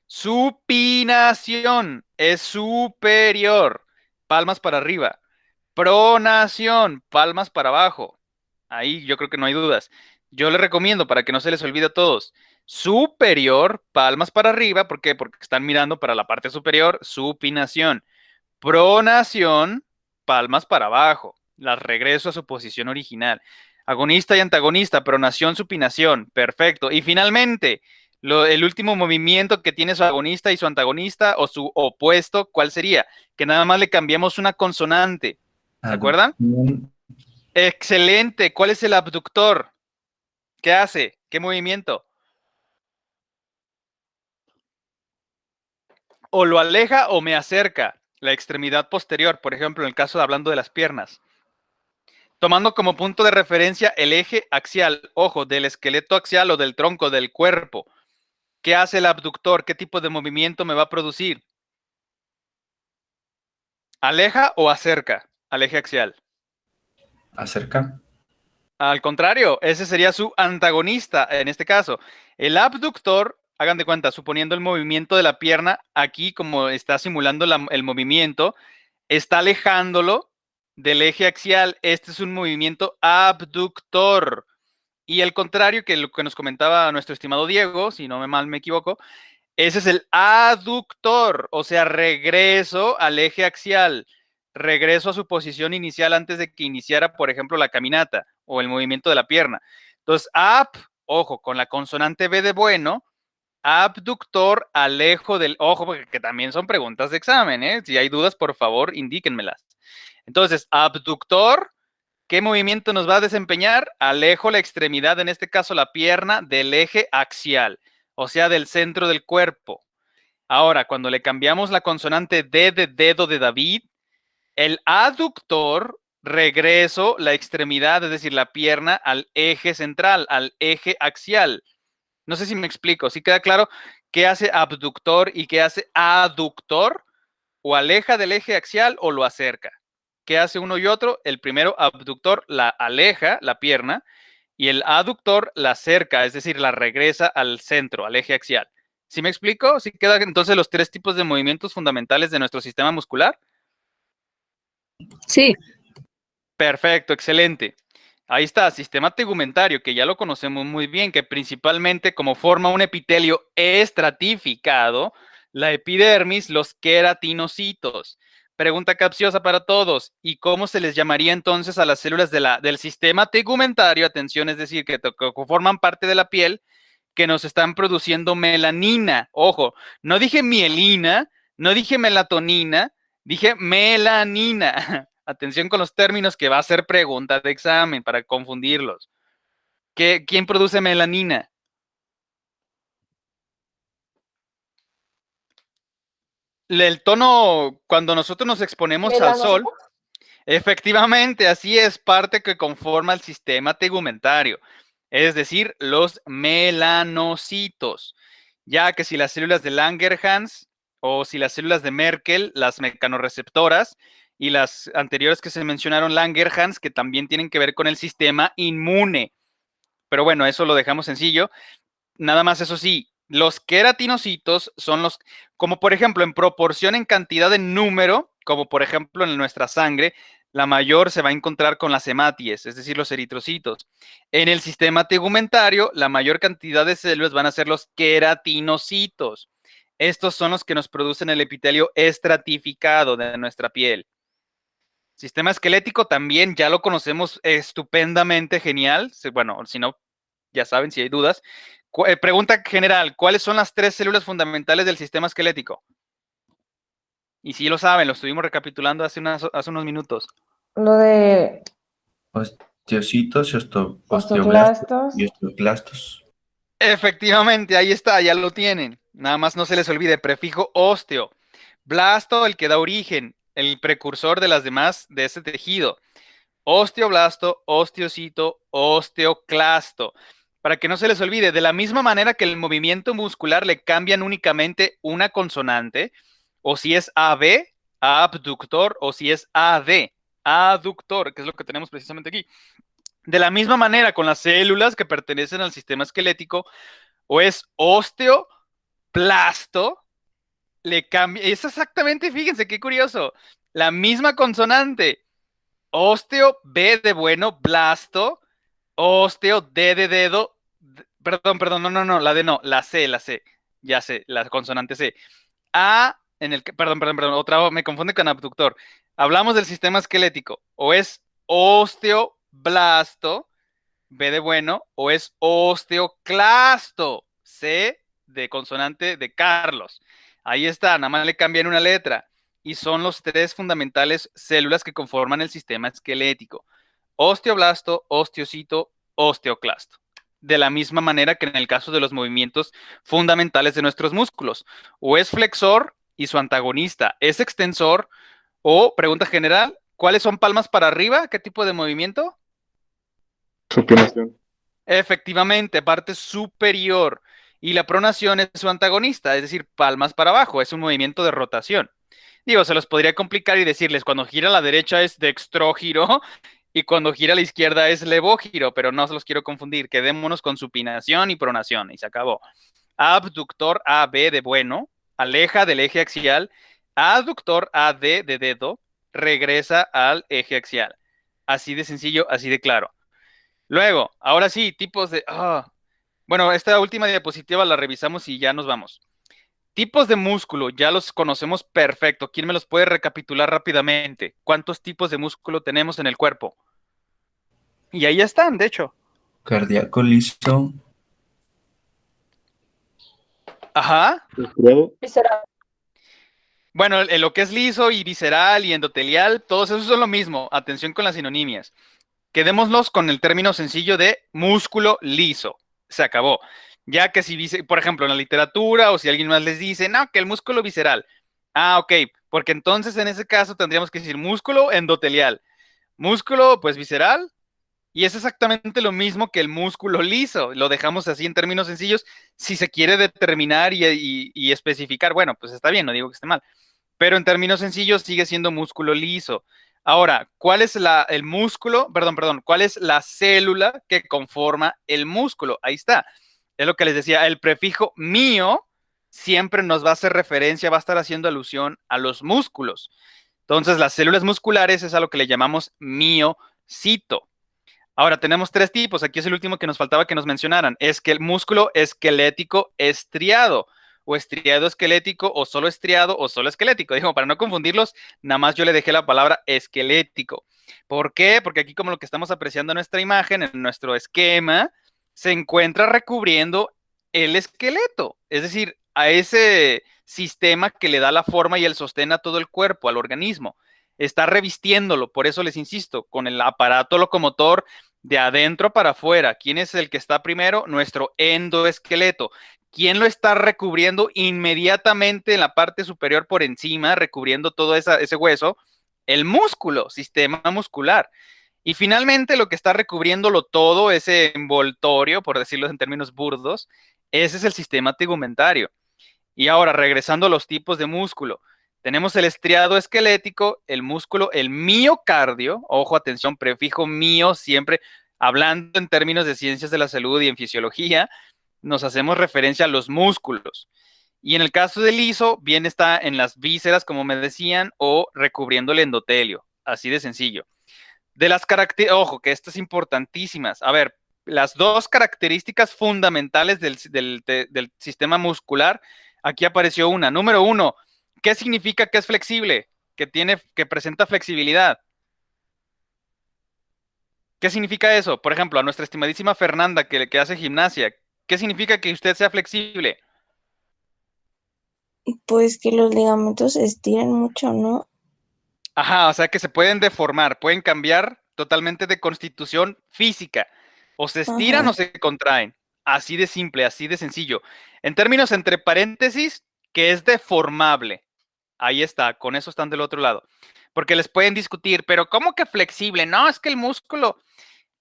supinación es superior. Palmas para arriba. Pronación, palmas para abajo. Ahí yo creo que no hay dudas. Yo les recomiendo para que no se les olvide a todos. Superior, palmas para arriba. ¿Por qué? Porque están mirando para la parte superior, supinación. Pronación, palmas para abajo. Las regreso a su posición original. Agonista y antagonista, pronación, supinación. Perfecto. Y finalmente, el último movimiento que tiene su agonista y su antagonista o su opuesto, ¿cuál sería? Que nada más le cambiamos una consonante. ¿Se acuerdan? Excelente. ¿Cuál es el abductor? ¿Qué hace? ¿Qué movimiento? O lo aleja o me acerca la extremidad posterior, por ejemplo, en el caso de hablando de las piernas. Tomando como punto de referencia el eje axial, ojo, del esqueleto axial o del tronco del cuerpo. ¿Qué hace el abductor? ¿Qué tipo de movimiento me va a producir? ¿Aleja o acerca al eje axial? Acerca. Al contrario, ese sería su antagonista en este caso. El abductor, hagan de cuenta, suponiendo el movimiento de la pierna, aquí como está simulando el movimiento, está alejándolo del eje axial. Este es un movimiento abductor. Y el contrario, que lo que nos comentaba nuestro estimado Diego, si no me equivoco, ese es el aductor, o sea, regreso al eje axial, regreso a su posición inicial antes de que iniciara, por ejemplo, la caminata o el movimiento de la pierna. Entonces, ojo, con la consonante B de bueno, abductor, alejo del ojo, porque que también son preguntas de examen, ¿eh? Si hay dudas, por favor, indíquenmelas. Entonces, abductor, ¿qué movimiento nos va a desempeñar? Alejo la extremidad, en este caso la pierna, del eje axial, o sea, del centro del cuerpo. Ahora, cuando le cambiamos la consonante D de dedo de David, el aductor, regreso la extremidad, es decir, la pierna, al eje central, al eje axial. No sé si me explico. ¿Sí queda claro qué hace abductor y qué hace aductor? O aleja del eje axial o lo acerca. ¿Qué hace uno y otro? El primero, abductor, la aleja, la pierna, y el aductor la acerca, es decir, la regresa al centro, al eje axial. ¿Sí me explico? ¿Sí quedan entonces los 3 tipos de movimientos fundamentales de nuestro sistema muscular? Sí. Perfecto, excelente. Ahí está, sistema tegumentario, que ya lo conocemos muy bien, que principalmente como forma un epitelio estratificado, la epidermis, los queratinocitos. Pregunta capciosa para todos. ¿Y cómo se les llamaría entonces a las células del sistema tegumentario? Atención, es decir, que forman parte de la piel. que nos están produciendo melanina. Ojo, no dije mielina, no dije melatonina, dije melanina. Atención con los términos que va a ser pregunta de examen para confundirlos. ¿Quién produce melanina? El tono, cuando nosotros nos exponemos al sol, ¿Melanocitos? efectivamente, así es parte que conforma el sistema tegumentario, es decir, los melanocitos, ya que si las células de Langerhans o si las células de Merkel, las mecanorreceptoras, y las anteriores que se mencionaron, Langerhans, que también tienen que ver con el sistema inmune. Pero bueno, eso lo dejamos sencillo. Nada más, eso sí, los queratinocitos son los, como por ejemplo, en proporción en cantidad de número, como por ejemplo en nuestra sangre, la mayor se va a encontrar con las hematies, es decir, los eritrocitos. En el sistema tegumentario, la mayor cantidad de células van a ser los queratinocitos. Estos son los que nos producen el epitelio estratificado de nuestra piel. Sistema esquelético también ya lo conocemos estupendamente genial. Bueno, si no, ya saben, si hay dudas. Pregunta general, ¿cuáles son las 3 células fundamentales del sistema esquelético? Y si lo saben, lo estuvimos recapitulando hace unos minutos. Lo de Osteocitos, osteoblastos osteoclastos. y osteoclastos. Efectivamente, ahí está, ya lo tienen. Nada más no se les olvide, prefijo osteo. Blasto, el que da origen, el precursor de las demás de ese tejido. Osteoblasto, osteocito, osteoclasto. Para que no se les olvide, de la misma manera que el movimiento muscular le cambian únicamente una consonante, o si es AB, abductor, o si es AD, aductor, que es lo que tenemos precisamente aquí. De la misma manera, con las células que pertenecen al sistema esquelético, o es osteoplasto, le cambia, es exactamente, fíjense qué curioso, la misma consonante, osteo, B de bueno, blasto, osteo, D de dedo, perdón, no, la D no, la C, ya sé, la consonante C. A, perdón, otra, me confunde con abductor. Hablamos del sistema esquelético, o es osteoblasto, B de bueno, o es osteoclasto, C de consonante de Carlos. Ahí está, nada más le cambian una letra. Y son los 3 fundamentales células que conforman el sistema esquelético. Osteoblasto, osteocito, osteoclasto. De la misma manera que en el caso de los movimientos fundamentales de nuestros músculos. O es flexor y su antagonista es extensor. O, pregunta general, ¿cuáles son palmas para arriba? ¿Qué tipo de movimiento? Supinación. Efectivamente, parte superior. Y la pronación es su antagonista, es decir, palmas para abajo, es un movimiento de rotación. Digo, se los podría complicar y decirles, cuando gira a la derecha es dextrógiro y cuando gira a la izquierda es levógiro, pero no se los quiero confundir, quedémonos con supinación y pronación y se acabó. Abductor AB de bueno, aleja del eje axial, aductor AD de dedo, regresa al eje axial. Así de sencillo, así de claro. Luego, ahora sí, tipos de... Bueno, esta última diapositiva la revisamos y ya nos vamos. Tipos de músculo, ya los conocemos perfecto. ¿Quién me los puede recapitular rápidamente? ¿Cuántos tipos de músculo tenemos en el cuerpo? Y ahí están, de hecho. Cardíaco liso, Ajá. Visceral. Bueno, en lo que es liso y visceral y endotelial, todos esos son lo mismo. Atención con las sinonimias. Quedémonos con el término sencillo de músculo liso. Se acabó. Ya que si, por ejemplo, en la literatura o si alguien más les dice, no, que el músculo visceral. Ah, ok, porque entonces en ese caso tendríamos que decir músculo endotelial. Músculo, pues visceral, y es exactamente lo mismo que el músculo liso. Lo dejamos así en términos sencillos. Si se quiere determinar y especificar, bueno, pues está bien, no digo que esté mal. Pero en términos sencillos sigue siendo músculo liso. Ahora, ¿cuál es el músculo? Perdón, ¿cuál es la célula que conforma el músculo? Ahí está. Es lo que les decía, el prefijo mío siempre nos va a hacer referencia, va a estar haciendo alusión a los músculos. Entonces, las células musculares es a lo que le llamamos miocito. Ahora, tenemos 3 tipos. Aquí es el último que nos faltaba que nos mencionaran. Es que el músculo esquelético estriado, o estriado esquelético, o solo esquelético. Digo, para no confundirlos, nada más yo le dejé la palabra esquelético. ¿Por qué? Porque aquí, como lo que estamos apreciando en nuestra imagen, en nuestro esquema, se encuentra recubriendo el esqueleto, es decir, a ese sistema que le da la forma y el sostén a todo el cuerpo, al organismo. Está revistiéndolo, por eso les insisto, con el aparato locomotor de adentro para afuera. ¿Quién es el que está primero? Nuestro endoesqueleto. ¿Quién lo está recubriendo inmediatamente en la parte superior por encima, recubriendo todo ese hueso? El músculo, sistema muscular. Y finalmente lo que está recubriéndolo todo, ese envoltorio, por decirlo en términos burdos, ese es el sistema tegumentario. Y ahora, regresando a los tipos de músculo, tenemos el estriado esquelético, el músculo, el miocardio, ojo, atención, prefijo mío, siempre hablando en términos de ciencias de la salud y en fisiología, nos hacemos referencia a los músculos. Y en el caso del liso, bien está en las vísceras, como me decían, o recubriendo el endotelio, así de sencillo. De las características, ojo, que estas importantísimas. A ver, las dos características fundamentales del sistema muscular, aquí apareció una. Número uno, ¿qué significa que es flexible? Que presenta flexibilidad. ¿Qué significa eso? Por ejemplo, a nuestra estimadísima Fernanda que hace gimnasia, ¿qué significa que usted sea flexible? Pues que los ligamentos se estiran mucho, ¿no? Ajá, o sea que se pueden deformar, pueden cambiar totalmente de constitución física. O se estiran Ajá. o se contraen. Así de simple, así de sencillo. En términos entre paréntesis, que es deformable. Ahí está, con eso están del otro lado. Porque les pueden discutir, pero ¿cómo que flexible? No, es que el músculo,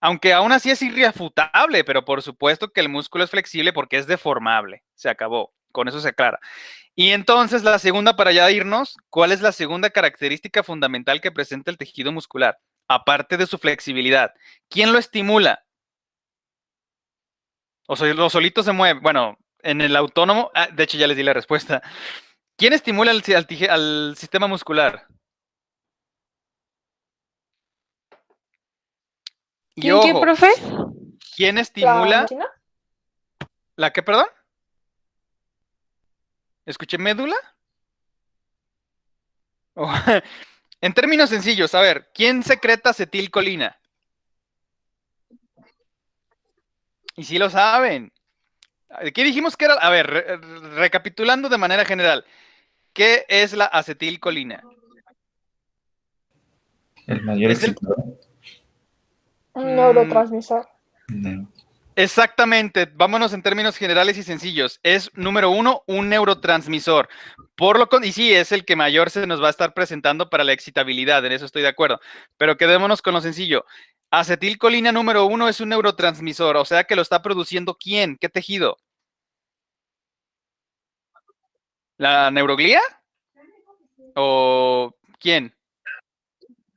aunque aún así es irrefutable, pero por supuesto que el músculo es flexible porque es deformable. Se acabó. Con eso se aclara. Y entonces la segunda, para ya irnos, ¿cuál es la segunda característica fundamental que presenta el tejido muscular? Aparte de su flexibilidad. ¿Quién lo estimula? O solito se mueve. Bueno, en el autónomo, de hecho ya les di la respuesta. ¿Quién estimula al sistema muscular? Y ¿Quién qué, ojo, profe? ¿quién ¿La estimula? máquina? ¿La qué, perdón? ¿Escuché médula? Oh, en términos sencillos, a ver, ¿quién secreta acetilcolina? Y sí lo saben. ¿Qué dijimos que era? A ver, recapitulando de manera general, ¿qué es la acetilcolina? El mayor Es el... excitador. Un neurotransmisor. No. Exactamente, vámonos en términos generales y sencillos. Es, número uno, un neurotransmisor. Y sí, es el que mayor se nos va a estar presentando para la excitabilidad, en eso estoy de acuerdo. Pero quedémonos con lo sencillo. Acetilcolina número uno es un neurotransmisor, o sea que lo está produciendo ¿quién? ¿Qué tejido? ¿La neuroglía? ¿O quién?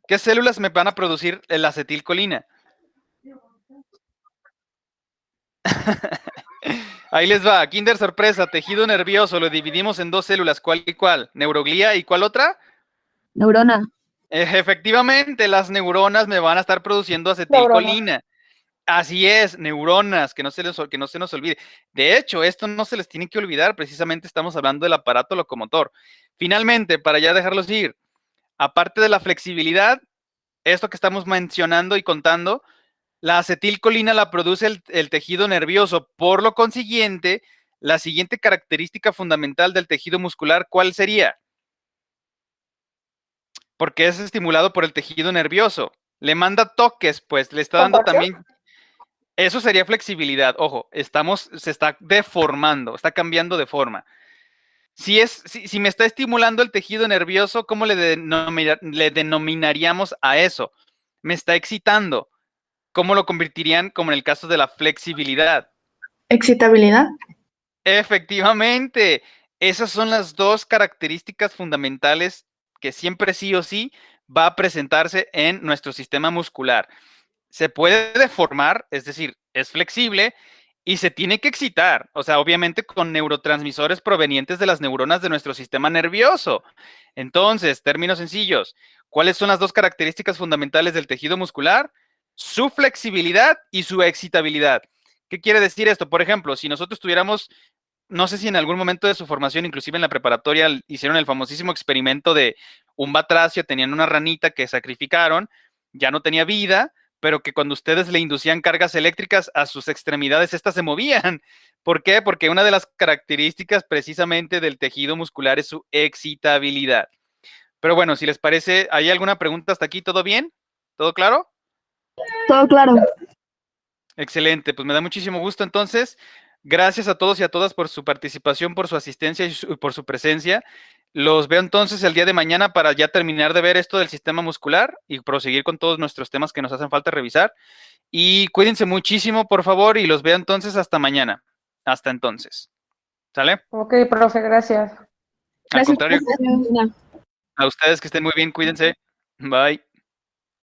¿Qué células me van a producir el acetilcolina? Ahí les va, Kinder sorpresa, tejido nervioso, lo dividimos en dos células, ¿cuál y cuál? ¿Neuroglía y cuál otra? Neurona. Efectivamente, las neuronas me van a estar produciendo acetilcolina. Así es, neuronas, que no se nos olvide. De hecho, esto no se les tiene que olvidar, precisamente estamos hablando del aparato locomotor. Finalmente, para ya dejarlos ir, aparte de la flexibilidad, esto que estamos mencionando y contando, la acetilcolina la produce el tejido nervioso. Por lo consiguiente, la siguiente característica fundamental del tejido muscular, ¿cuál sería? Porque es estimulado por el tejido nervioso. Le manda toques, pues le está dando ¿Contracción? también. Eso sería flexibilidad. Ojo, se está deformando, está cambiando de forma. Si me está estimulando el tejido nervioso, ¿cómo le denominaríamos a eso? Me está excitando. ¿Cómo lo convertirían como en el caso de la flexibilidad? Excitabilidad. Efectivamente, esas son las dos características fundamentales que siempre sí o sí va a presentarse en nuestro sistema muscular. Se puede deformar, es decir, es flexible y se tiene que excitar, o sea, obviamente con neurotransmisores provenientes de las neuronas de nuestro sistema nervioso. Entonces, términos sencillos, ¿cuáles son las dos características fundamentales del tejido muscular? Su flexibilidad y su excitabilidad. ¿Qué quiere decir esto? Por ejemplo, si nosotros tuviéramos, no sé si en algún momento de su formación, inclusive en la preparatoria, hicieron el famosísimo experimento de un batracio, tenían una ranita que sacrificaron, ya no tenía vida, pero que cuando ustedes le inducían cargas eléctricas a sus extremidades, estas se movían. ¿Por qué? Porque una de las características precisamente del tejido muscular es su excitabilidad. Pero bueno, si les parece, ¿hay alguna pregunta hasta aquí? ¿Todo bien? ¿Todo claro? Todo claro. Excelente, pues me da muchísimo gusto entonces. Gracias a todos y a todas por su participación, por su asistencia y por su presencia. Los veo entonces el día de mañana para ya terminar de ver esto del sistema muscular y proseguir con todos nuestros temas que nos hacen falta revisar. Y cuídense muchísimo, por favor, y los veo entonces hasta mañana. Hasta entonces. ¿Sale? Ok, profe, gracias. Al contrario, Gracias. a ustedes que estén muy bien, cuídense. Bye.